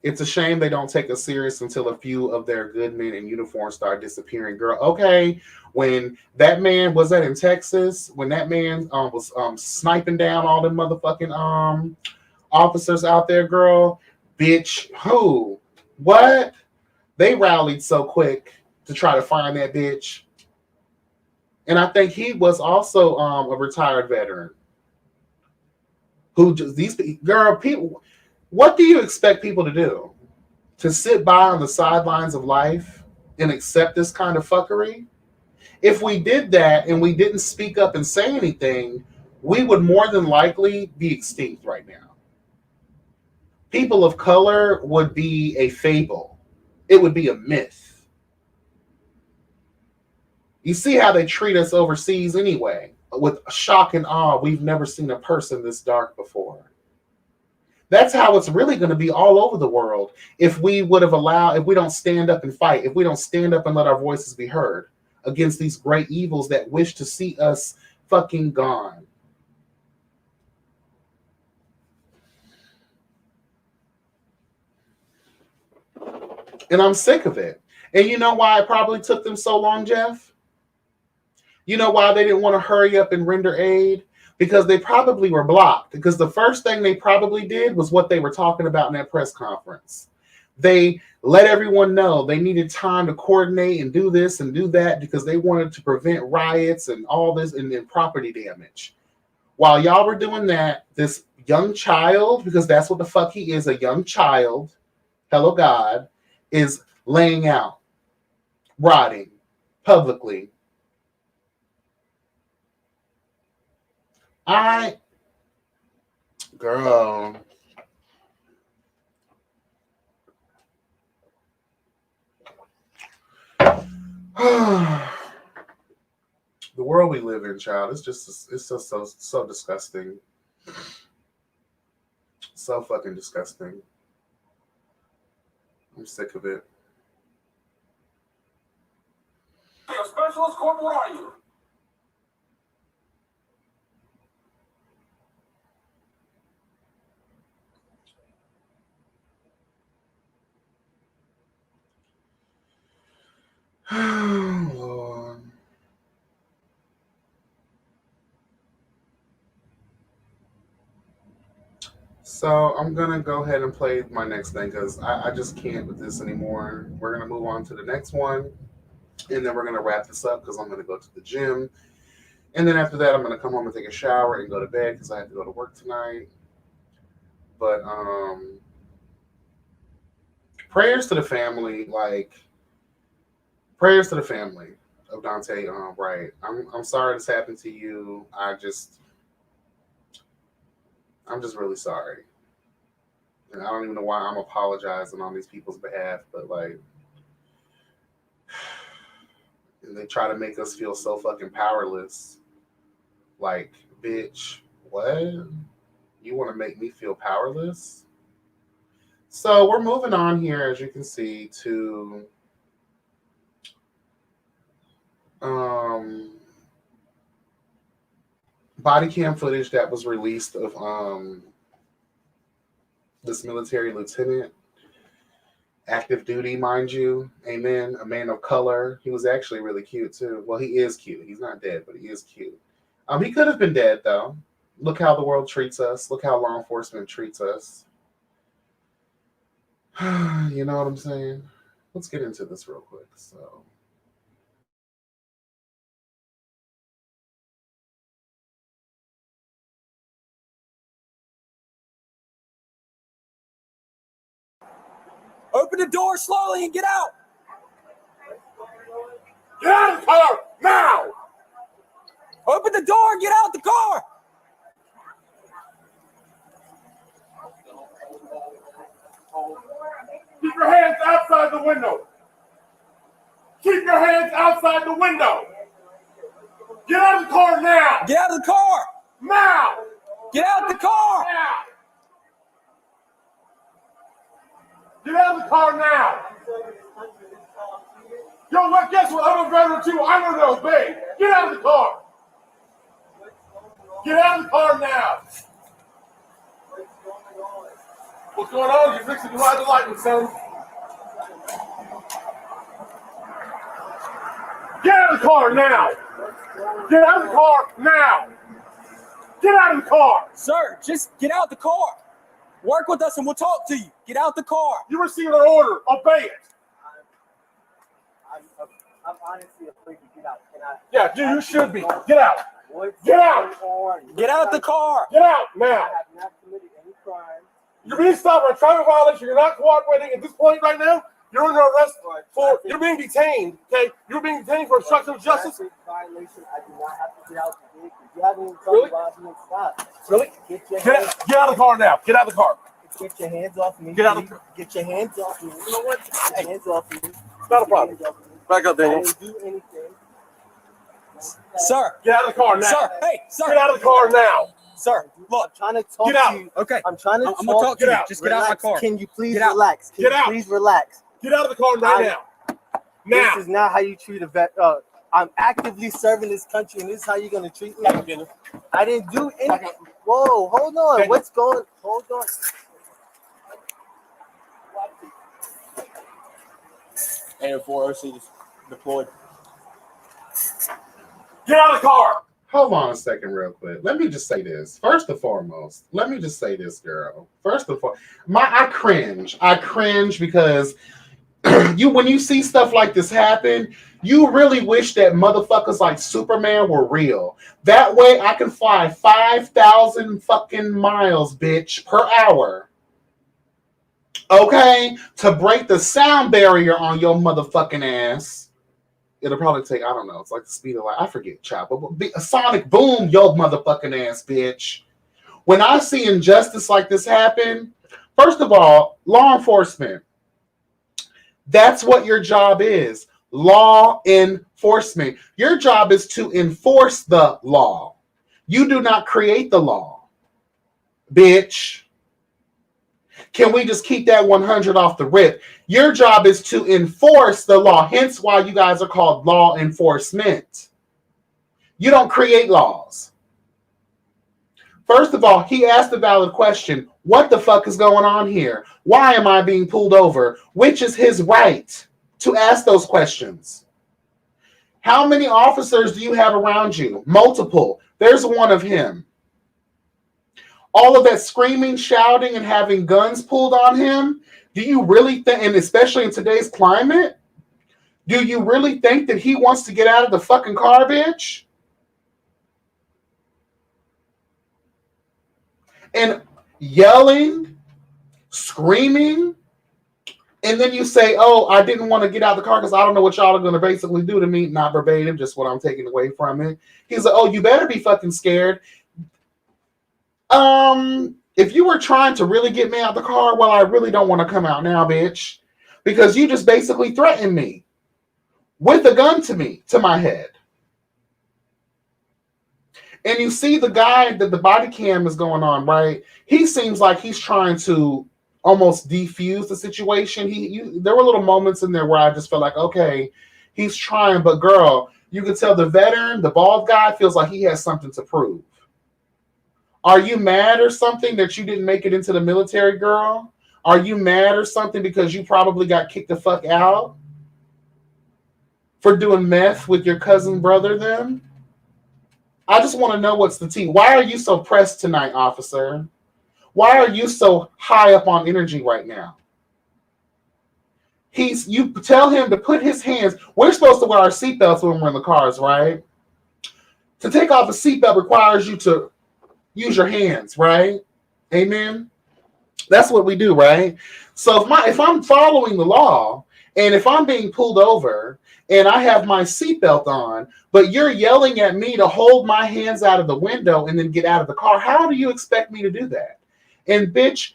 It's a shame they don't take us serious until a few of their good men in uniform start disappearing, girl. Okay, when that man was that in Texas, when that man was sniping down all the motherfucking officers out there, girl, bitch, who? What? They rallied so quick to try to find that bitch. And I think he was also a retired veteran. Who just these girl people? What do you expect people to do? To sit by on the sidelines of life and accept this kind of fuckery? If we did that and we didn't speak up and say anything, we would more than likely be extinct right now. People of color would be a fable. It would be a myth. You see how they treat us overseas anyway, with shock and awe. We've never seen a person this dark before. That's how it's really going to be all over the world if we would have allowed, if we don't stand up and fight, if we don't stand up and let our voices be heard against these great evils that wish to see us fucking gone. And I'm sick of it. And you know why it probably took them so long, Jeff? You know why they didn't want to hurry up and render aid? Because they probably were blocked. Because the first thing they probably did was what they were talking about in that press conference. They let everyone know they needed time to coordinate and do this and do that because they wanted to prevent riots and all this and property damage. While y'all were doing that, this young child, because that's what the fuck he is, a young child, hello God, is laying out, rotting publicly. Girl. The world we live in, child, it's just so disgusting. So fucking disgusting. I'm sick of it. A specialist court, what are you? Oh, Lord. So I'm going to go ahead and play my next thing because I just can't with this anymore. We're going to move on to the next one. And then we're going to wrap this up because I'm going to go to the gym. And then after that, I'm going to come home and take a shower and go to bed because I have to go to work tonight. But prayers to the family, prayers to the family of Daunte Wright. I'm sorry this happened to you. I'm just really sorry. And I don't even know why I'm apologizing on these people's behalf, but and they try to make us feel so fucking powerless. Like, bitch, what? You want to make me feel powerless? So we're moving on here, as you can see, to body cam footage that was released of this military lieutenant, active duty, mind you, amen, a man of color. He was actually really cute too. Well, he is cute. He's not dead, but he is cute. He could have been dead though. Look how the world treats us. Look how law enforcement treats us. You know what I'm saying? Let's get into this real quick. So. Open the door slowly and get out. Get out of the car now! Open the door and get out the car. Keep your hands outside the window. Keep your hands outside the window. Get out of the car now. Get out of the car. Now. Get out of the car. Now. Get out of the car now. Yo, look, guess what? I'm a veteran too. I know to obey. Get out of the car. Get out of the car now. What's going on? You're fixing to ride the lightning, son. Get out of the car now. Get out of the car now. Get out of the car. Sir, just get out of the car. Work with us and we'll talk to you. Get out the car. You received an order. Obey it. I'm honestly afraid to get out. Yeah, you should be. Get out. Get out. Get out the car. Get out now. I have not committed any crime. You're being stopped for a traffic violation. You're not cooperating at this point right now. You're under arrest for. You're being detained. Okay, you're being detained for obstruction of justice. Violation. I do not have to get out the vehicle. You haven't even told me stop. Really? Get out of the car now. Get out of the car. Get your hands off me. Get out of the car. Get your hands off me. You know what? Get your hands off me. Not a problem. Back up, Daniel. I didn't do anything. Sir. Get out of the car now. Sir, hey, sir. Get out of the car now. Sir, look. I'm trying to talk Get out. to you. Okay. I'm trying to I'm gonna talk to you. Just get out of my car. Can you please Get out. relax? Can Get you out. please relax? Get out of the car right now. Now. This is not how you treat a vet. I'm actively serving this country, and this is how you're gonna treat me. I didn't do anything. Whoa, hold on. What's going? Hold on. And 4OC just deployed. Get out of the car. Hold on a second real quick. Let me just say this. First and foremost, let me just say this, girl. First and foremost, I cringe. I cringe because when you see stuff like this happen, you really wish that motherfuckers like Superman were real. That way I can fly 5,000 fucking miles, bitch, per hour. Okay? To break the sound barrier on your motherfucking ass. It'll probably take, I don't know, it's like the speed of light. I forget, child. But a sonic boom, your motherfucking ass, bitch. When I see injustice like this happen, first of all, law enforcement. That's what your job is. Law enforcement. Your job is to enforce the law. You do not create the law. Bitch. Can we just keep that 100 off the rip? Your job is to enforce the law. Hence why you guys are called law enforcement. You don't create laws. First of all, he asked a valid question. What the fuck is going on here? Why am I being pulled over? Which is his right to ask those questions. How many officers do you have around you? Multiple. There's one of him. All of that screaming, shouting, and having guns pulled on him, do you really think, and especially in today's climate, do you really think that he wants to get out of the fucking car, bitch? And yelling, screaming, and then you say, oh, I didn't want to get out of the car because I don't know what y'all are going to basically do to me. Not verbatim, just what I'm taking away from it. He's like, oh, you better be fucking scared. If you were trying to really get me out the car, well, I really don't want to come out now, bitch. Because you just basically threatened me with a gun to my head. And you see the guy that the body cam is going on, right? He seems like he's trying to almost defuse the situation. There were little moments in there where I just felt like, okay, he's trying, but girl, you can tell the veteran, the bald guy, feels like he has something to prove. Are you mad or something that you didn't make it into the military, girl? Are you mad or something because you probably got kicked the fuck out for doing meth with your cousin brother then? I just want to know what's the tea. Why are you so pressed tonight, officer? Why are you so high up on energy right now? You tell him to put his hands. We're supposed to wear our seatbelts when we're in the cars, right? To take off a seatbelt requires you to use your hands, right? Amen. That's what we do, right? So if I'm following the law and if I'm being pulled over and I have my seatbelt on, but you're yelling at me to hold my hands out of the window and then get out of the car, how do you expect me to do that? And bitch,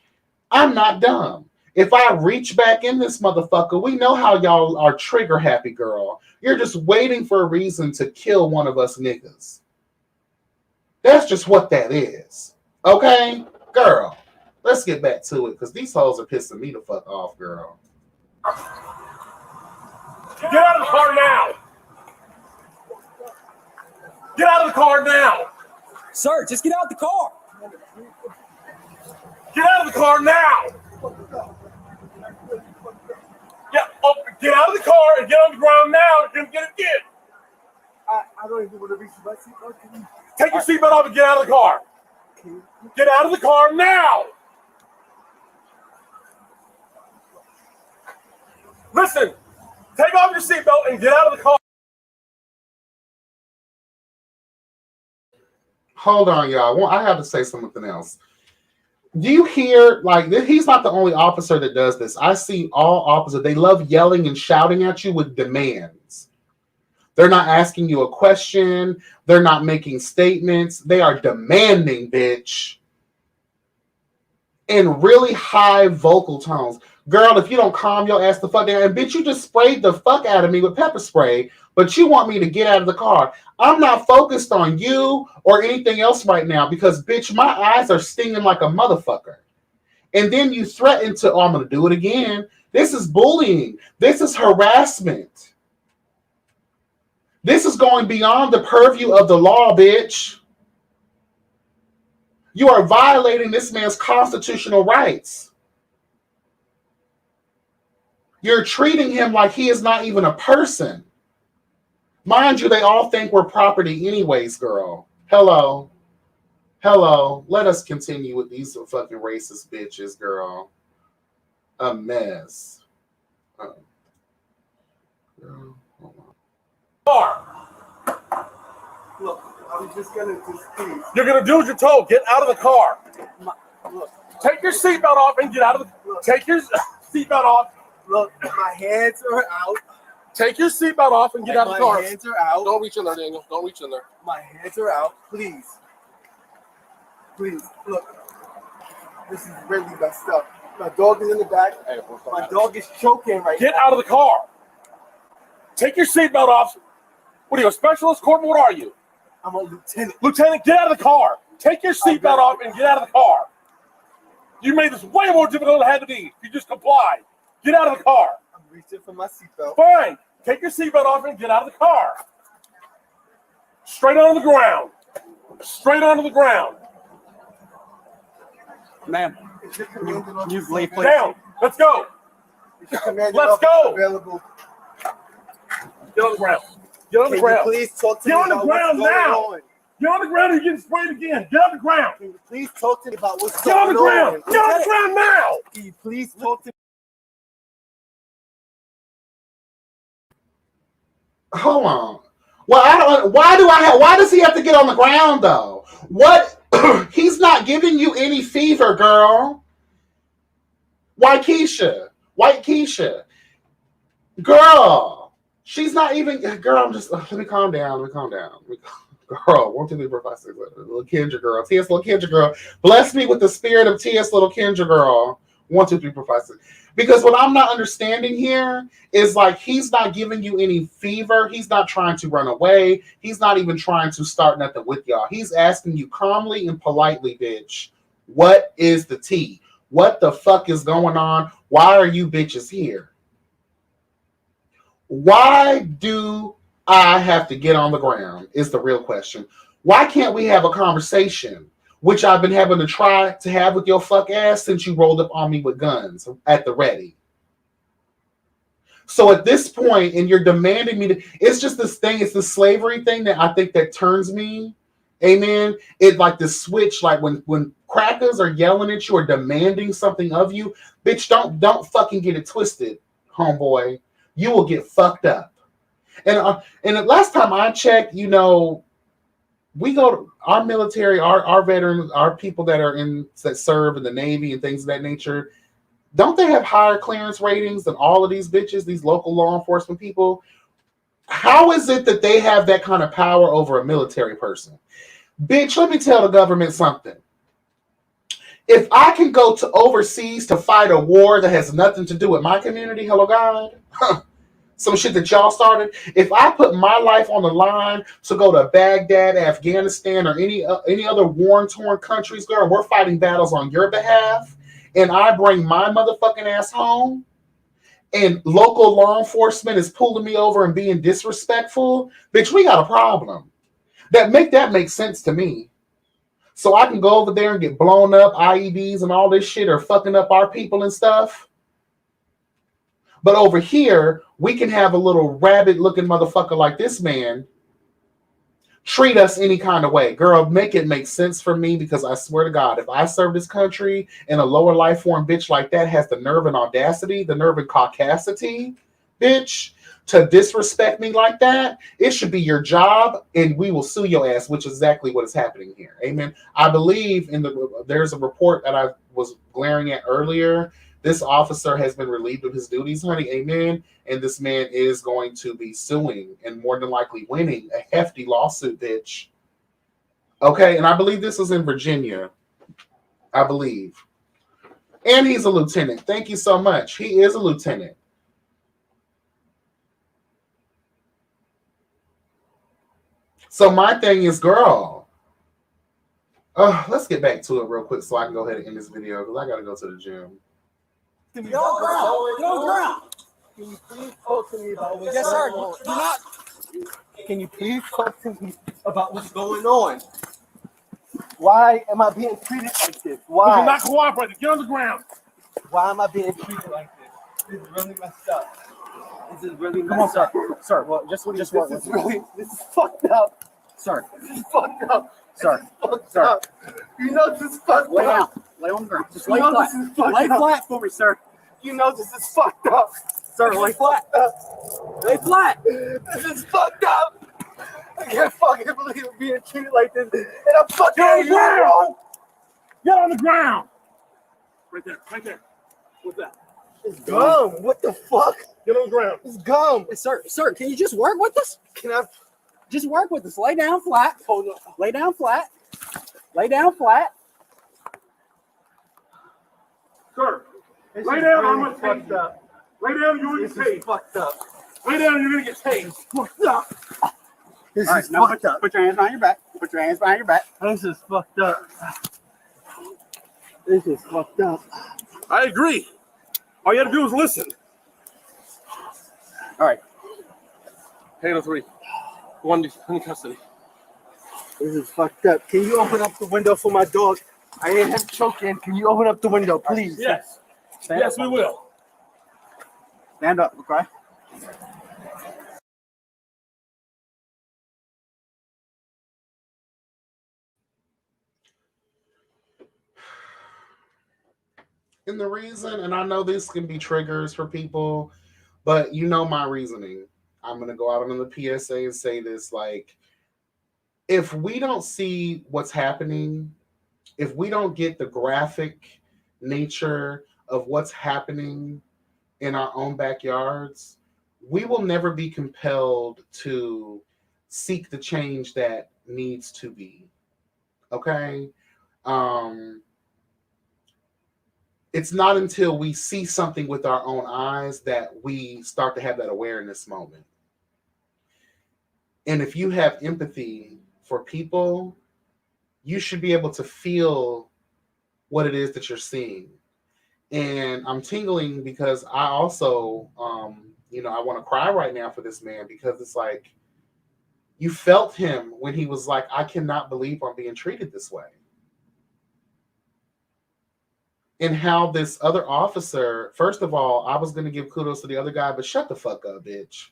I'm not dumb. If I reach back in this motherfucker, we know how y'all are trigger happy, girl. You're just waiting for a reason to kill one of us niggas. That's just what that is. Okay? Girl, let's get back to it because these hoes are pissing me the fuck off, girl. Get out of the car now! Get out of the car now! Sir, just get out the car! Get out of the car now! Get out of the car and get on the ground now and get it in! I don't even want to reach my seatbelt. Take your seatbelt off and get out of the car! Get out of the car now! Listen, take off your seatbelt and get out of the car. Hold on, y'all. Well, I have to say something else. Do you hear, like, he's not the only officer that does this. I see all officers. They love yelling and shouting at you with demands. They're not asking you a question. They're not making statements. They are demanding, bitch. In really high vocal tones. Girl, if you don't calm your ass the fuck down, and bitch, you just sprayed the fuck out of me with pepper spray, but you want me to get out of the car. I'm not focused on you or anything else right now because, bitch, my eyes are stinging like a motherfucker. And then you threaten to, oh, I'm going to do it again. This is bullying. This is harassment. This is going beyond the purview of the law, bitch. You are violating this man's constitutional rights. You're treating him like he is not even a person. Mind you, they all think we're property anyways, girl. Hello. Let us continue with these fucking racist bitches, girl. A mess. Girl, hold on. Car. Look, I'm just gonna please. You're gonna do what you're told. Get out of the car. Look, take your seatbelt off and get out of the. Take your seatbelt off. Look, my hands are out. Take your seatbelt off and get out of the car. My hands are out. Don't reach in there, Daniel. Don't reach in there. My hands are out. Please. Look. This is really messed up. My dog is in the back. Hey, my dog is choking right now. Get out of the car. Take your seatbelt off. What are you, a specialist, Corporal? What are you? I'm a lieutenant. Lieutenant, get out of the car. Take your seatbelt off and get out of the car. You made this way more difficult than it had to be. You just complied. Get out of the car. I'm reaching for my seatbelt. Fine. Take your seatbelt off and get out of the car. Straight onto the ground. Straight onto the ground. Ma'am, can you leave, please? Down. Let's go. Let's go. Available. Get on the ground. Get on the ground. Please talk to me on the about ground what's now. going on. Get on the ground or you're getting sprayed again. Get on the ground. Can you please talk to me about what's Get going on the ground. on? Get on the ground now. Can you please talk to me? Hold on. Well, why does he have to get on the ground though? What? He's not giving you any fever, girl. White Keisha. Girl. She's not even, girl, let me calm down. Girl, 1, 2, 3, 4, 5, 6, 7, little Kendra girl. T.S. little Kendra girl. Bless me with the spirit of T.S. little Kendra girl. 1, 2, 3, 4, 5, 6. Because what I'm not understanding here is like he's not giving you any fever. He's not trying to run away. He's not even trying to start nothing with y'all. He's asking you calmly and politely, bitch, what is the tea? What the fuck is going on? Why are you bitches here? Why do I have to get on the ground is the real question. Why can't we have a conversation? Which I've been having to try to have with your fuck ass since you rolled up on me with guns at the ready. So at this point, and you're demanding me to, it's just this thing, it's the slavery thing that I think that turns me, amen? It like the switch, like when crackers are yelling at you or demanding something of you, bitch, don't fucking get it twisted, homeboy. You will get fucked up. And the last time I checked, you know, we go to our military, our veterans, our people that serve in the Navy and things of that nature. Don't they have higher clearance ratings than all of these bitches, these local law enforcement people? How is it that they have that kind of power over a military person? Bitch, let me tell the government something. If I can go to overseas to fight a war that has nothing to do with my community, hello God, some shit that y'all started. If I put my life on the line to go to Baghdad, Afghanistan, or any other war-torn countries, girl, we're fighting battles on your behalf, and I bring my motherfucking ass home, and local law enforcement is pulling me over and being disrespectful, bitch, we got a problem. That makes sense to me. So I can go over there and get blown up, IEDs and all this shit, or fucking up our people and stuff. But over here, we can have a little rabbit-looking motherfucker like this man treat us any kind of way. Girl, make it make sense for me, because I swear to God, if I serve this country and a lower life form bitch like that has the nerve and audacity, the nerve and caucasity bitch, to disrespect me like that, it should be your job, and we will sue your ass, which is exactly what is happening here. Amen. I believe there's a report that I was glaring at earlier. This officer has been relieved of his duties, honey. Amen. And this man is going to be suing and more than likely winning a hefty lawsuit, bitch. Okay, and I believe this is in Virginia. I believe. And he's a lieutenant. Thank you so much. He is a lieutenant. So my thing is, girl, let's get back to it real quick so I can go ahead and end this video because I got to go to the gym. Get on the ground. Get on the ground. Can you please talk to me about what's Yes, sir. going on? Do not. Can you please talk to me about what's going on? Why am I being treated like this? Why? You're not cooperating. Get on the ground. Why am I being treated like this? This is really messed up. This is really messed up. Sir, well, just This is fucked up. Sir, This is fucked up. Sir. This is fucked Sir. up. You know this is fucked lay down. up. Lay on the ground. Just You lay know flat. this is fucked Lay up. flat for me, sir. You know this is fucked up. Sir, lay flat. Lay flat. This is fucked up. I can't fucking believe I'm being treated like this. And I'm fucking Get on the ground. wrong. Get on the ground. Right there. Right there. What's that? It's gum. What the fuck? Get on the ground. It's gum. Sir, can you just work with us? Can I? Just work with us. Lay down flat. Hold on. Lay down flat. Lay down flat. Sir, This lay is down. really I'm going to fucked take up. you. Lay down. You're going to This get is paid. fucked up. Lay down. You're going to get paid. Fucked up. This All right, is now fucked up. put your hands behind your back. Put your hands behind your back. This is fucked up. This is fucked up. I agree. All you had to do was listen. All right. Halo 3. One in custody. This is fucked up. Can you open up the window for my dog? I ain't him choking. Can you open up the window, please? Yes. Stand Yes, up. we will. Stand up, okay? And the reason, and I know this can be triggers for people, but you know my reasoning. I'm going to go out on the PSA and say this, like, if we don't see what's happening, if we don't get the graphic nature of what's happening in our own backyards, we will never be compelled to seek the change that needs to be. Okay? It's not until we see something with our own eyes that we start to have that awareness moment. And if you have empathy for people, you should be able to feel what it is that you're seeing. And I'm tingling because I also, I want to cry right now for this man because it's like, you felt him when he was like, I cannot believe I'm being treated this way. And how this other officer, first of all, I was going to give kudos to the other guy, but shut the fuck up, bitch.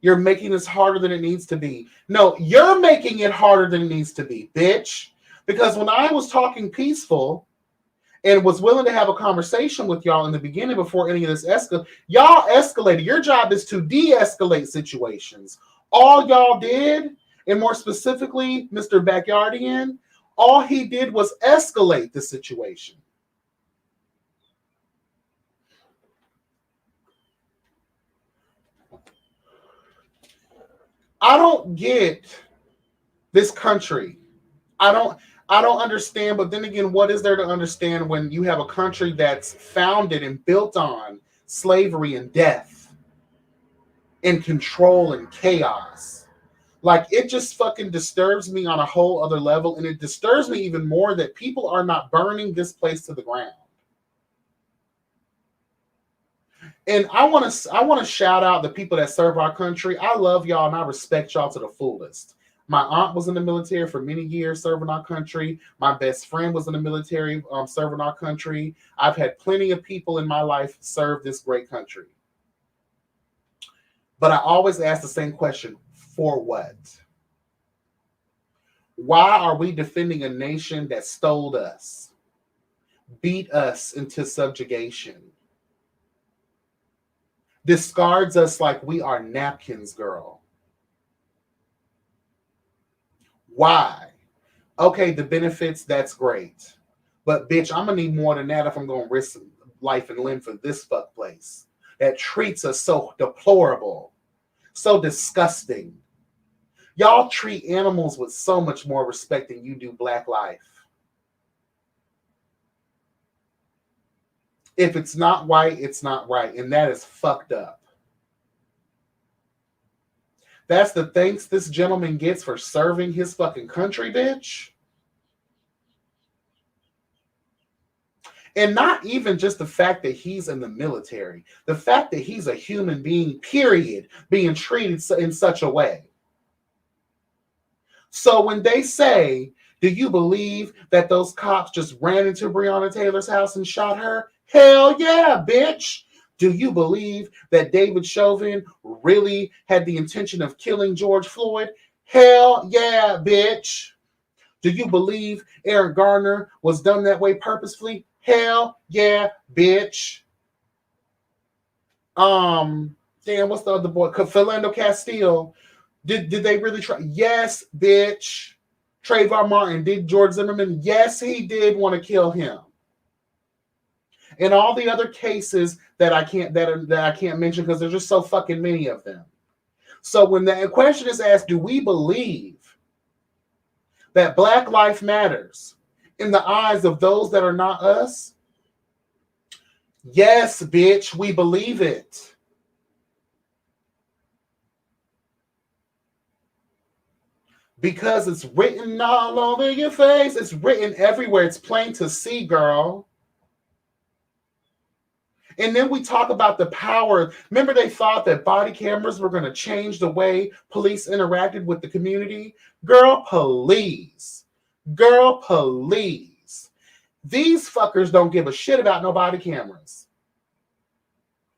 You're making this harder than it needs to be. No, you're making it harder than it needs to be, bitch. Because when I was talking peaceful and was willing to have a conversation with y'all in the beginning before any of this escalated, y'all escalated. Your job is to de-escalate situations. All y'all did, and more specifically, Mr. Backyardian, all he did was escalate the situation. I don't get this country. I don't understand, but then again, what is there to understand when you have a country that's founded and built on slavery and death and control and chaos? Like, it just fucking disturbs me on a whole other level, and it disturbs me even more that people are not burning this place to the ground. And I want to shout out the people that serve our country. I love y'all and I respect y'all to the fullest. My aunt was in the military for many years serving our country. My best friend was in the military serving our country. I've had plenty of people in my life serve this great country. But I always ask the same question, for what? Why are we defending a nation that stole us, beat us into subjugation, discards us like we are napkins, girl. Why? Okay, the benefits, that's great. But bitch, I'm gonna need more than that if I'm gonna risk life and limb for this fuck place that treats us so deplorable, so disgusting. Y'all treat animals with so much more respect than you do Black life. If it's not white, it's not right. And that is fucked up. That's the thanks this gentleman gets for serving his fucking country, bitch. And not even just the fact that he's in the military, the fact that he's a human being, period, being treated in such a way. So when they say, do you believe that those cops just ran into Breonna Taylor's house and shot her? Hell yeah, bitch. Do you believe that David Chauvin really had the intention of killing George Floyd? Hell yeah, bitch. Do you believe Eric Garner was done that way purposefully? Hell yeah, bitch. Damn, what's the other boy? Philando Castile. Did they really try? Yes, bitch. Trayvon Martin. Did George Zimmerman? Yes, he did want to kill him. And all the other cases that I can't mention because there's just so fucking many of them. So when the question is asked, do we believe that Black life matters in the eyes of those that are not us? Yes, bitch, we believe it. Because it's written all over your face. It's written everywhere. It's plain to see, girl. And then we talk about the power. Remember, they thought that body cameras were going to change the way police interacted with the community? Girl, please. Girl, please. These fuckers don't give a shit about no body cameras.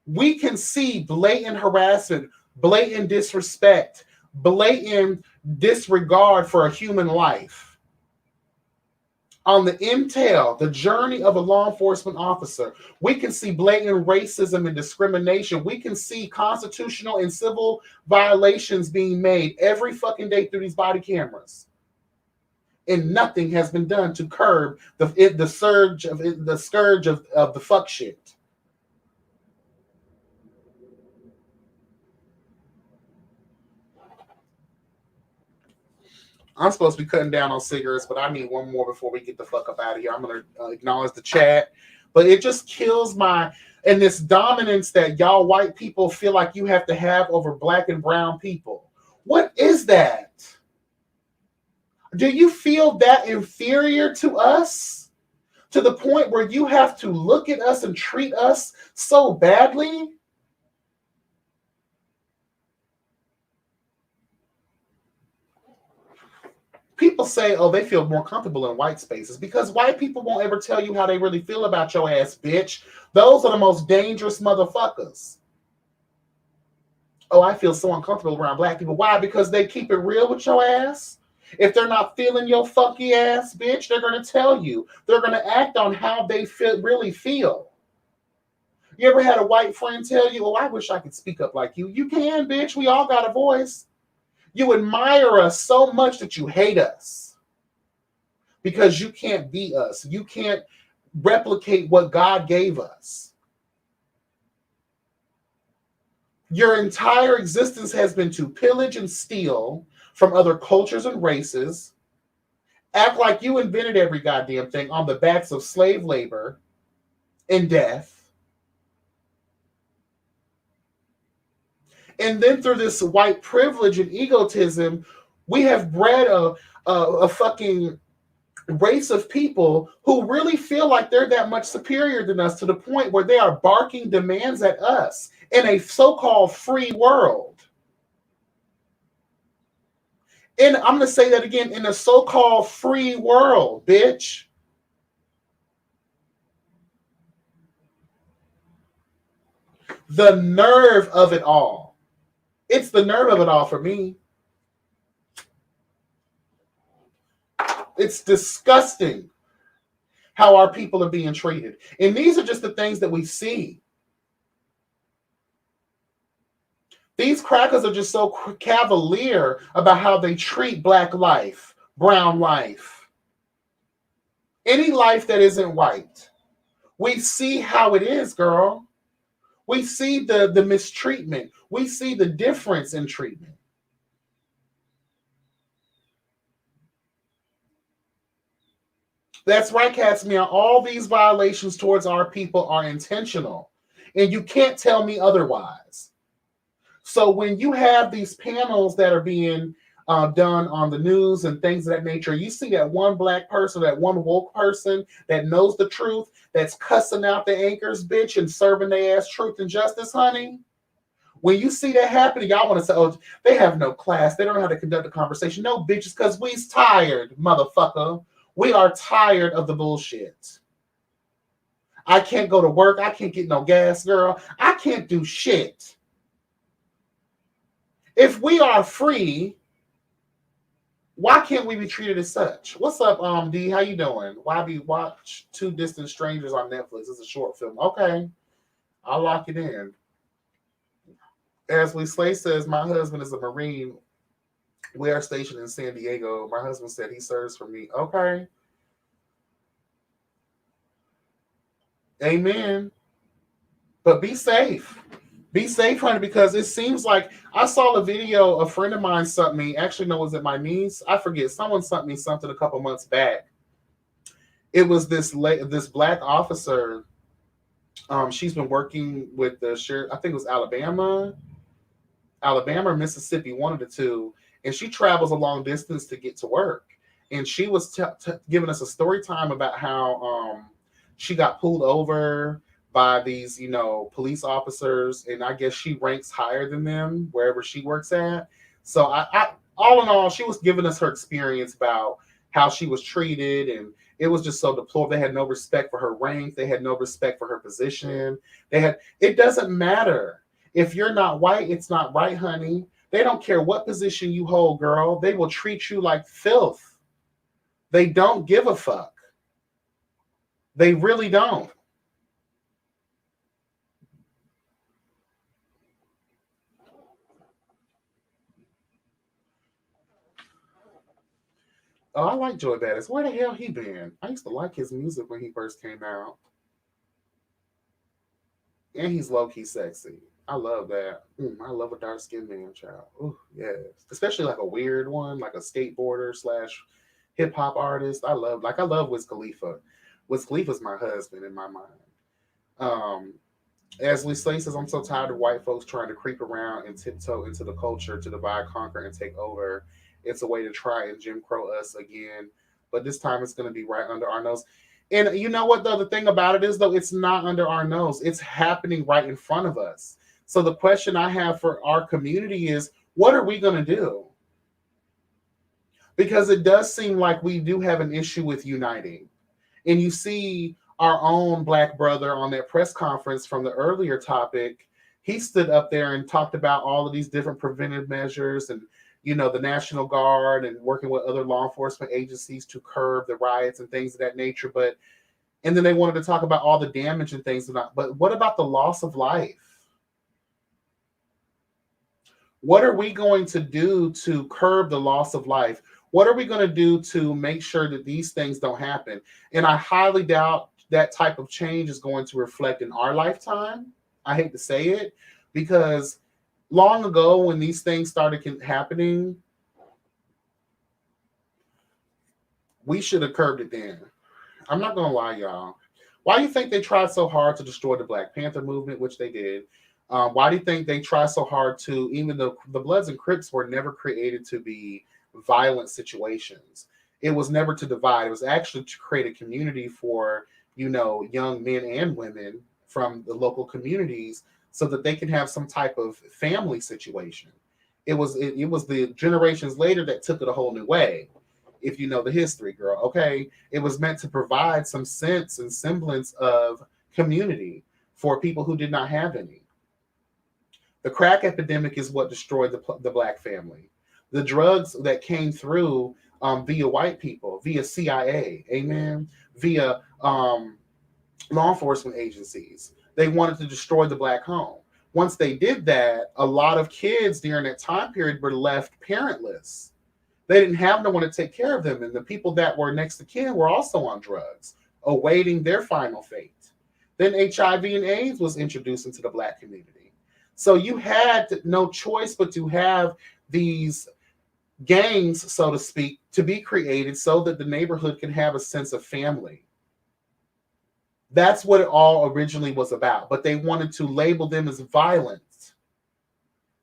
We can see blatant harassment, blatant disrespect, blatant disregard for a human life. On the intel, the journey of a law enforcement officer, we can see blatant racism and discrimination. We can see constitutional and civil violations being made every fucking day through these body cameras. And nothing has been done to curb the scourge of the fuck shit. I'm supposed to be cutting down on cigarettes, but I need one more before we get the fuck up out of here. I'm going to acknowledge the chat. But it just kills and this dominance that y'all white people feel like you have to have over Black and brown people. What is that? Do you feel that inferior to us? To the point where you have to look at us and treat us so badly? People say, oh, they feel more comfortable in white spaces because white people won't ever tell you how they really feel about your ass, bitch. Those are the most dangerous motherfuckers. Oh, I feel so uncomfortable around Black people. Why? Because they keep it real with your ass. If they're not feeling your funky ass, bitch, they're going to tell you. They're going to act on how they really feel. You ever had a white friend tell you, oh, I wish I could speak up like you? You can, bitch. We all got a voice. You admire us so much that you hate us because you can't be us. You can't replicate what God gave us. Your entire existence has been to pillage and steal from other cultures and races, act like you invented every goddamn thing on the backs of slave labor and death. And then through this white privilege and egotism, we have bred a fucking race of people who really feel like they're that much superior than us to the point where they are barking demands at us in a so-called free world. And I'm going to say that again, in a so-called free world, bitch. The nerve of it all. It's the nerve of it all for me. It's disgusting how our people are being treated. And these are just the things that we see. These crackers are just so cavalier about how they treat black life, brown life, any life that isn't white. We see how it is, girl. We see the mistreatment. We see the difference in treatment. That's right, Casimir. All these violations towards our people are intentional. And you can't tell me otherwise. So when you have these panels that are being done on the news and things of that nature, you see that one black person, that one woke person that knows the truth, that's cussing out the anchors, bitch, and serving their ass truth and justice, honey. When you see that happening, y'all want to say, oh, they have no class. They don't know how to conduct a conversation. No, bitches, because we's tired, motherfucker. We are tired of the bullshit. I can't go to work. I can't get no gas, girl. I can't do shit. If we are free, why can't we be treated as such? What's up, D? How you doing? Why be watch Two Distant Strangers on Netflix? It's a short film. Okay, I'll lock it in. As Lee Slay says, my husband is a Marine. We are stationed in San Diego. My husband said he serves for me. Okay. Amen. But be safe. Be safe, honey, because it seems like I saw a video. A friend of mine sent me. Actually, no, was it my niece? I forget. Someone sent me something a couple months back. It was this black officer. She's been working with the sheriff. I think it was Alabama or Mississippi, one of the two. And she travels a long distance to get to work. And she was giving us a story time about how she got pulled over by these, police officers, and I guess she ranks higher than them wherever she works at. So I all in all, she was giving us her experience about how she was treated, and it was just so deplorable. They had no respect for her rank. They had no respect for her position. It doesn't matter. If you're not white, it's not right, honey. They don't care what position you hold, girl. They will treat you like filth. They don't give a fuck. They really don't. Oh, I like Joey Badass. Where the hell he been? I used to like his music when he first came out. And he's low-key sexy. I love that. I love a dark-skinned man, child. Ooh, yes. Especially like a weird one, like a skateboarder / hip-hop artist. I love Wiz Khalifa. Wiz Khalifa's my husband in my mind. As Lee Slay says, I'm so tired of white folks trying to creep around and tiptoe into the culture to divide, conquer, and take over. It's a way to try and Jim Crow us again. But this time it's going to be right under our nose. And you know what, though? The thing about it is, though, it's not under our nose. It's happening right in front of us. So the question I have for our community is, what are we going to do? Because it does seem like we do have an issue with uniting. And you see our own black brother on that press conference from the earlier topic, he stood up there and talked about all of these different preventive measures and, the National Guard and working with other law enforcement agencies to curb the riots and things of that nature. And then they wanted to talk about all the damage and things. But what about the loss of life? What are we going to do to curb the loss of life? What are we going to do to make sure that these things don't happen? And I highly doubt that type of change is going to reflect in our lifetime. I hate to say it, because long ago when these things started happening, we should have curbed it then. I'm not going to lie, y'all. Why do you think they tried so hard to destroy the Black Panther movement, which they did? Why do you think they tried so hard to, even though the Bloods and Crips were never created to be violent situations. It was never to divide. It was actually to create a community for, young men and women from the local communities so that they can have some type of family situation. It was the generations later that took it a whole new way. If you know the history, girl, okay? It was meant to provide some sense and semblance of community for people who did not have any. The crack epidemic is what destroyed the Black family. The drugs that came through via white people, via CIA, amen, via law enforcement agencies. They wanted to destroy the Black home. Once they did that, a lot of kids during that time period were left parentless. They didn't have no one to take care of them. And the people that were next to kin were also on drugs, awaiting their final fate. Then HIV and AIDS was introduced into the Black community. So you had no choice but to have these gangs, so to speak, to be created so that the neighborhood can have a sense of family. That's what it all originally was about. But they wanted to label them as violent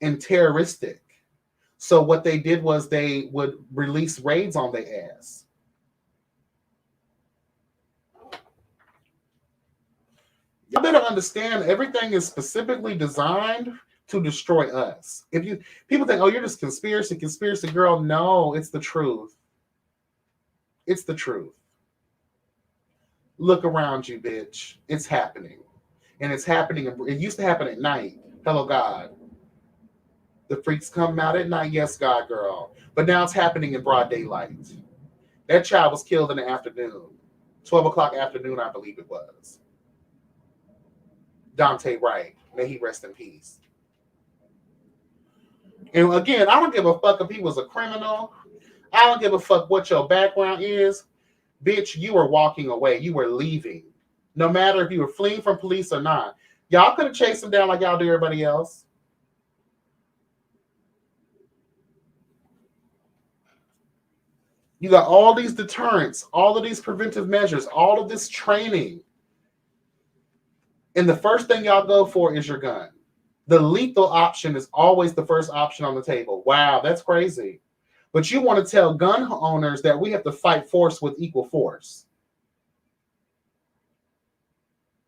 and terroristic. So what they did was they would release raids on their ass. You better understand everything is specifically designed to destroy us. If people think, oh, you're just conspiracy girl. No, it's the truth. It's the truth. Look around you, bitch. It's happening. And it's happening. It used to happen at night. Hello, God. The freaks come out at night. Yes, God, girl. But now it's happening in broad daylight. That child was killed in the afternoon. 12 o'clock afternoon, I believe it was. Daunte Wright. May he rest in peace. And again, I don't give a fuck if he was a criminal. I don't give a fuck what your background is. Bitch, you were walking away. You were leaving. No matter if you were fleeing from police or not. Y'all could have chased him down like y'all do everybody else. You got all these deterrents, all of these preventive measures, all of this training. And the first thing y'all go for is your gun. The lethal option is always the first option on the table. Wow, that's crazy. But you want to tell gun owners that we have to fight force with equal force.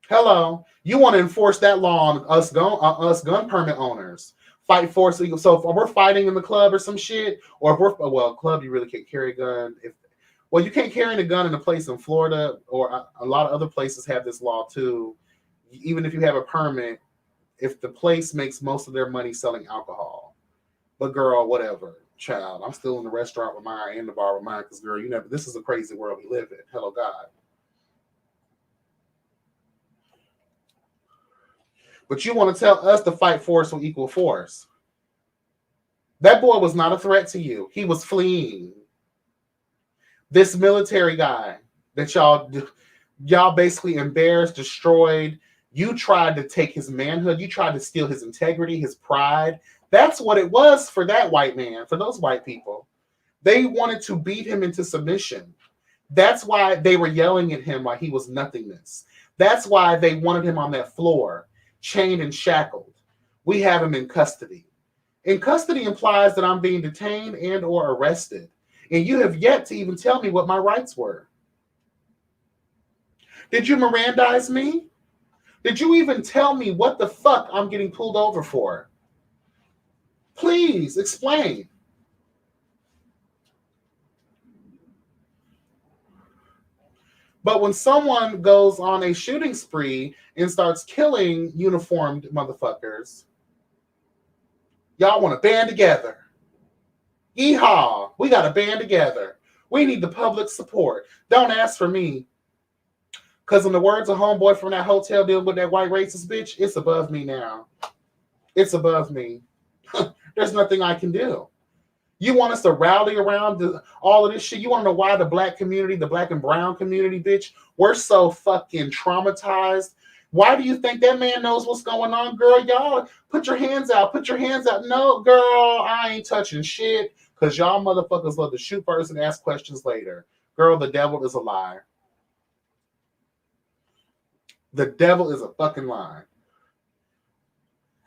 Hello. You want to enforce that law on us gun permit owners. Fight force. So if we're fighting in the club or some shit, or if we're, club, you really can't carry a gun. You can't carry a gun in a place in Florida, or a lot of other places have this law too. Even if you have a permit, if the place makes most of their money selling alcohol. But girl, whatever. Child, I'm still in the restaurant with mine and the bar with mine because, girl, this is a crazy world we live in. Hello, God. But you want to tell us to fight force with equal force. That boy was not a threat to you. He was fleeing. This military guy that y'all basically embarrassed, destroyed. You tried to take his manhood. You tried to steal his integrity, his pride. That's what it was for that white man, for those white people. They wanted to beat him into submission. That's why they were yelling at him like he was nothingness. That's why they wanted him on that floor, chained and shackled. We have him in custody. In custody implies that I'm being detained and or arrested. And you have yet to even tell me what my rights were. Did you Mirandize me? Did you even tell me what the fuck I'm getting pulled over for? Please explain. But when someone goes on a shooting spree and starts killing uniformed motherfuckers, y'all want to band together. Yeehaw, we got to band together. We need the public support. Don't ask for me. Because in the words of homeboy from that hotel dealing with that white racist bitch, it's above me now. It's above me. There's nothing I can do. You want us to rally around all of this shit? You want to know why the black community, the black and brown community, bitch, we're so fucking traumatized? Why do you think that man knows what's going on? Girl, y'all, put your hands out. Put your hands out. No, girl, I ain't touching shit because y'all motherfuckers love to shoot first and ask questions later. Girl, the devil is a lie. The devil is a fucking lie.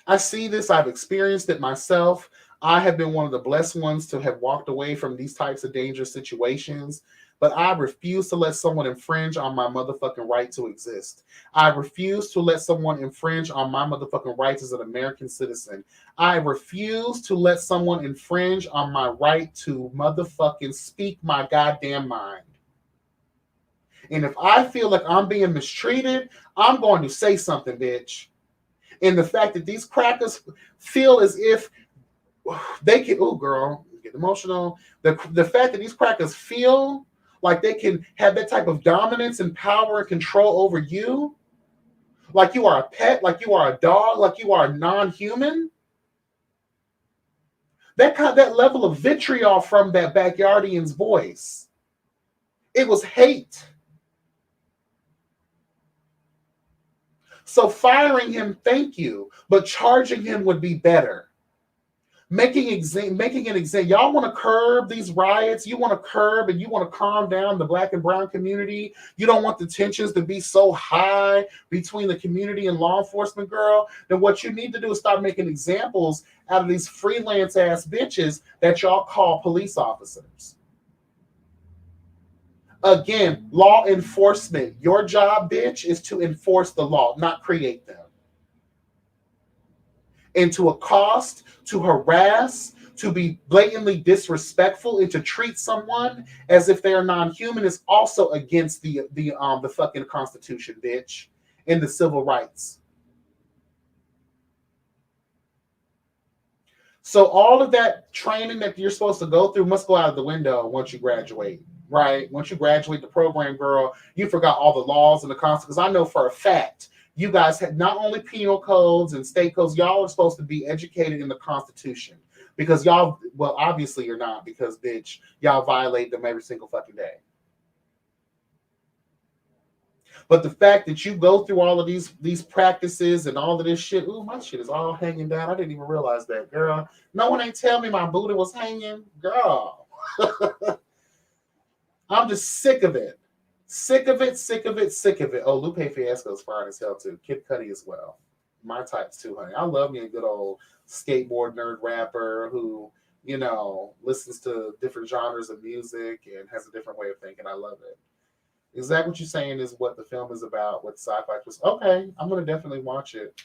I see this. I've experienced it myself. I have been one of the blessed ones to have walked away from these types of dangerous situations, but I refuse to let someone infringe on my motherfucking right to exist. I refuse to let someone infringe on my motherfucking rights as an American citizen. I refuse to let someone infringe on my right to motherfucking speak my goddamn mind. And if I feel like I'm being mistreated, I'm going to say something, bitch. And the fact that these crackers feel as if they can, oh girl, get emotional. The fact that these crackers feel like they can have that type of dominance and power and control over you, like you are a pet, like you are a dog, like you are non-human. That level of vitriol from that backyardian's voice. It was hate. So firing him, thank you, but charging him would be better. Making an example. Y'all want to curb these riots. You want to curb and you want to calm down the black and brown community. You don't want the tensions to be so high between the community and law enforcement, girl. Then what you need to do is start making examples out of these freelance ass bitches that y'all call police officers. Again, law enforcement. Your job, bitch, is to enforce the law, not create them. And to accost, to harass, to be blatantly disrespectful, and to treat someone as if they are non-human is also against the fucking Constitution, bitch, and the civil rights. So all of that training that you're supposed to go through must go out of the window once you graduate, right? Once you graduate the program, girl, you forgot all the laws and the Constitution. Because I know for a fact you guys had not only penal codes and state codes, y'all are supposed to be educated in the Constitution. Because y'all, well, obviously you're not, because, bitch, y'all violate them every single fucking day. But the fact that you go through all of these practices and all of this shit, ooh, my shit is all hanging down. I didn't even realize that, girl. No one ain't tell me my booty was hanging. Girl. I'm just sick of it. Sick of it, sick of it, sick of it. Oh, Lupe Fiasco's fine as hell, too. Kid Cudi as well. My types, too, honey. I love me a good old skateboard nerd rapper who, you know, listens to different genres of music and has a different way of thinking. I love it. Is that what you're saying is what the film is about, what sci-fi was? Okay, I'm going to definitely watch it.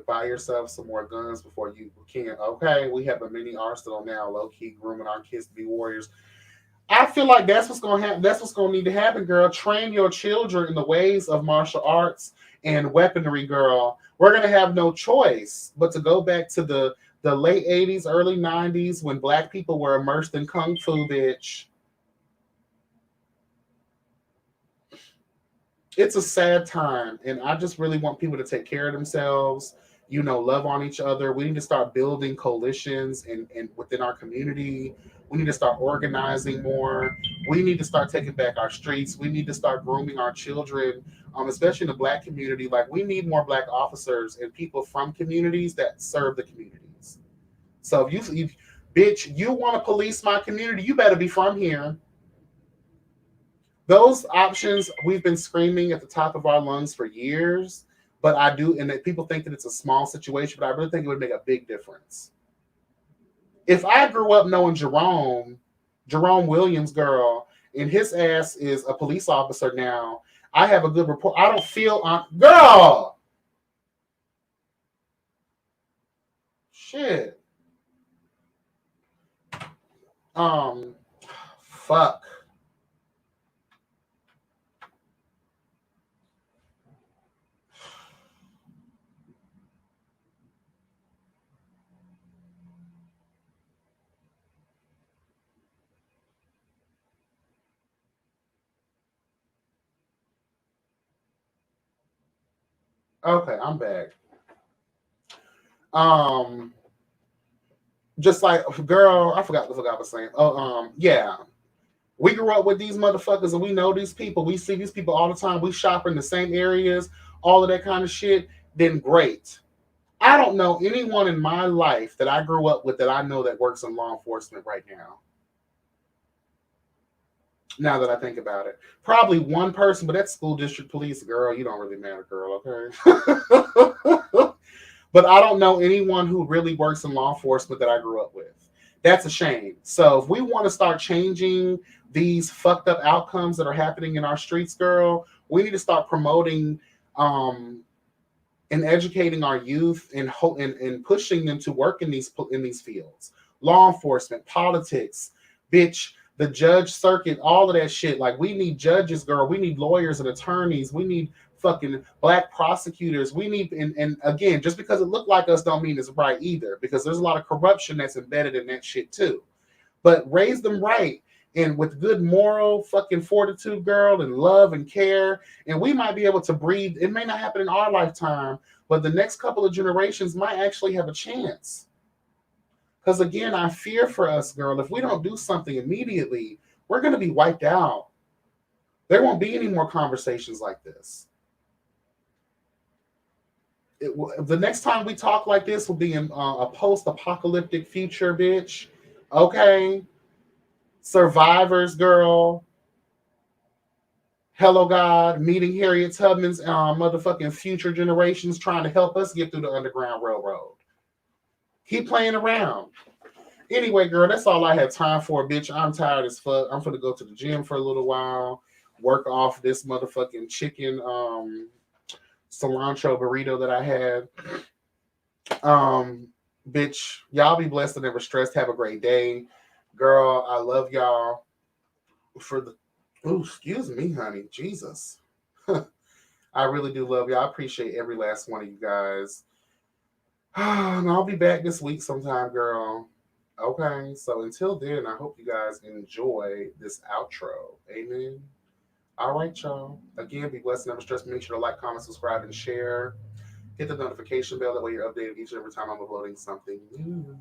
Buy yourself some more guns before you can. Okay, we have a mini arsenal now, low-key grooming our kids to be warriors. I feel like that's what's going to happen. That's what's going to need to happen, girl. Train your children in the ways of martial arts and weaponry, girl. We're going to have no choice but to go back to the late 80s, early 90s when black people were immersed in Kung Fu, bitch. It's a sad time, and I just really want people to take care of themselves, you know, love on each other. We need to start building coalitions and within our community. We need to start organizing more. We need to start taking back our streets. We need to start grooming our children, especially in the black community. Like, we need more black officers and people from communities that serve the communities. So if you bitch, you want to police my community, you better be from here. Those options, we've been screaming at the top of our lungs for years, but I do, and that people think that it's a small situation, but I really think it would make a big difference. If I grew up knowing Jerome Williams, girl, and his ass is a police officer now, I have a good report. I don't feel girl. Shit. Fuck. Okay, I'm back. Just like, girl, I forgot what I was saying. Yeah. We grew up with these motherfuckers and we know these people. We see these people all the time. We shop in the same areas, all of that kind of shit. Then great. I don't know anyone in my life that I grew up with that I know that works in law enforcement right now. Now that I think about it, probably one person, but that's school district police, girl. You don't really matter, girl. Okay. But I don't know anyone who really works in law enforcement that I grew up with. That's a shame. So if we want to start changing these fucked up outcomes that are happening in our streets, girl, we need to start promoting and educating our youth and pushing them to work in these fields. Law enforcement, politics, bitch, the judge circuit, all of that shit. Like, we need judges, girl. We need lawyers and attorneys. We need fucking black prosecutors. We need, and again, just because it looked like us don't mean it's right either, because there's a lot of corruption that's embedded in that shit too. But raise them right and with good moral fucking fortitude, girl, and love and care, and we might be able to breathe. It may not happen in our lifetime, but the next couple of generations might actually have a chance. Because again, I fear for us, girl. If we don't do something immediately, we're going to be wiped out. There won't be any more conversations like this. The next time we talk like this will be in a post-apocalyptic future, bitch. Okay? Survivors, girl. Hello, God. Meeting Harriet Tubman's motherfucking future generations trying to help us get through the Underground Railroad. Keep playing around. Anyway, girl, that's all I have time for, bitch. I'm tired as fuck. I'm gonna go to the gym for a little while, work off this motherfucking chicken cilantro burrito that I had. Bitch, y'all be blessed and never stressed. Have a great day. Girl, I love y'all. Excuse me, honey. Jesus. I really do love y'all. I appreciate every last one of you guys. And I'll be back this week sometime, girl. Okay, so until then, I hope you guys enjoy this outro. Amen. All right, y'all. Again, be blessed, never stressed. Make sure to like, comment, subscribe, and share. Hit the notification bell. That way you're updated each and every time I'm uploading something new.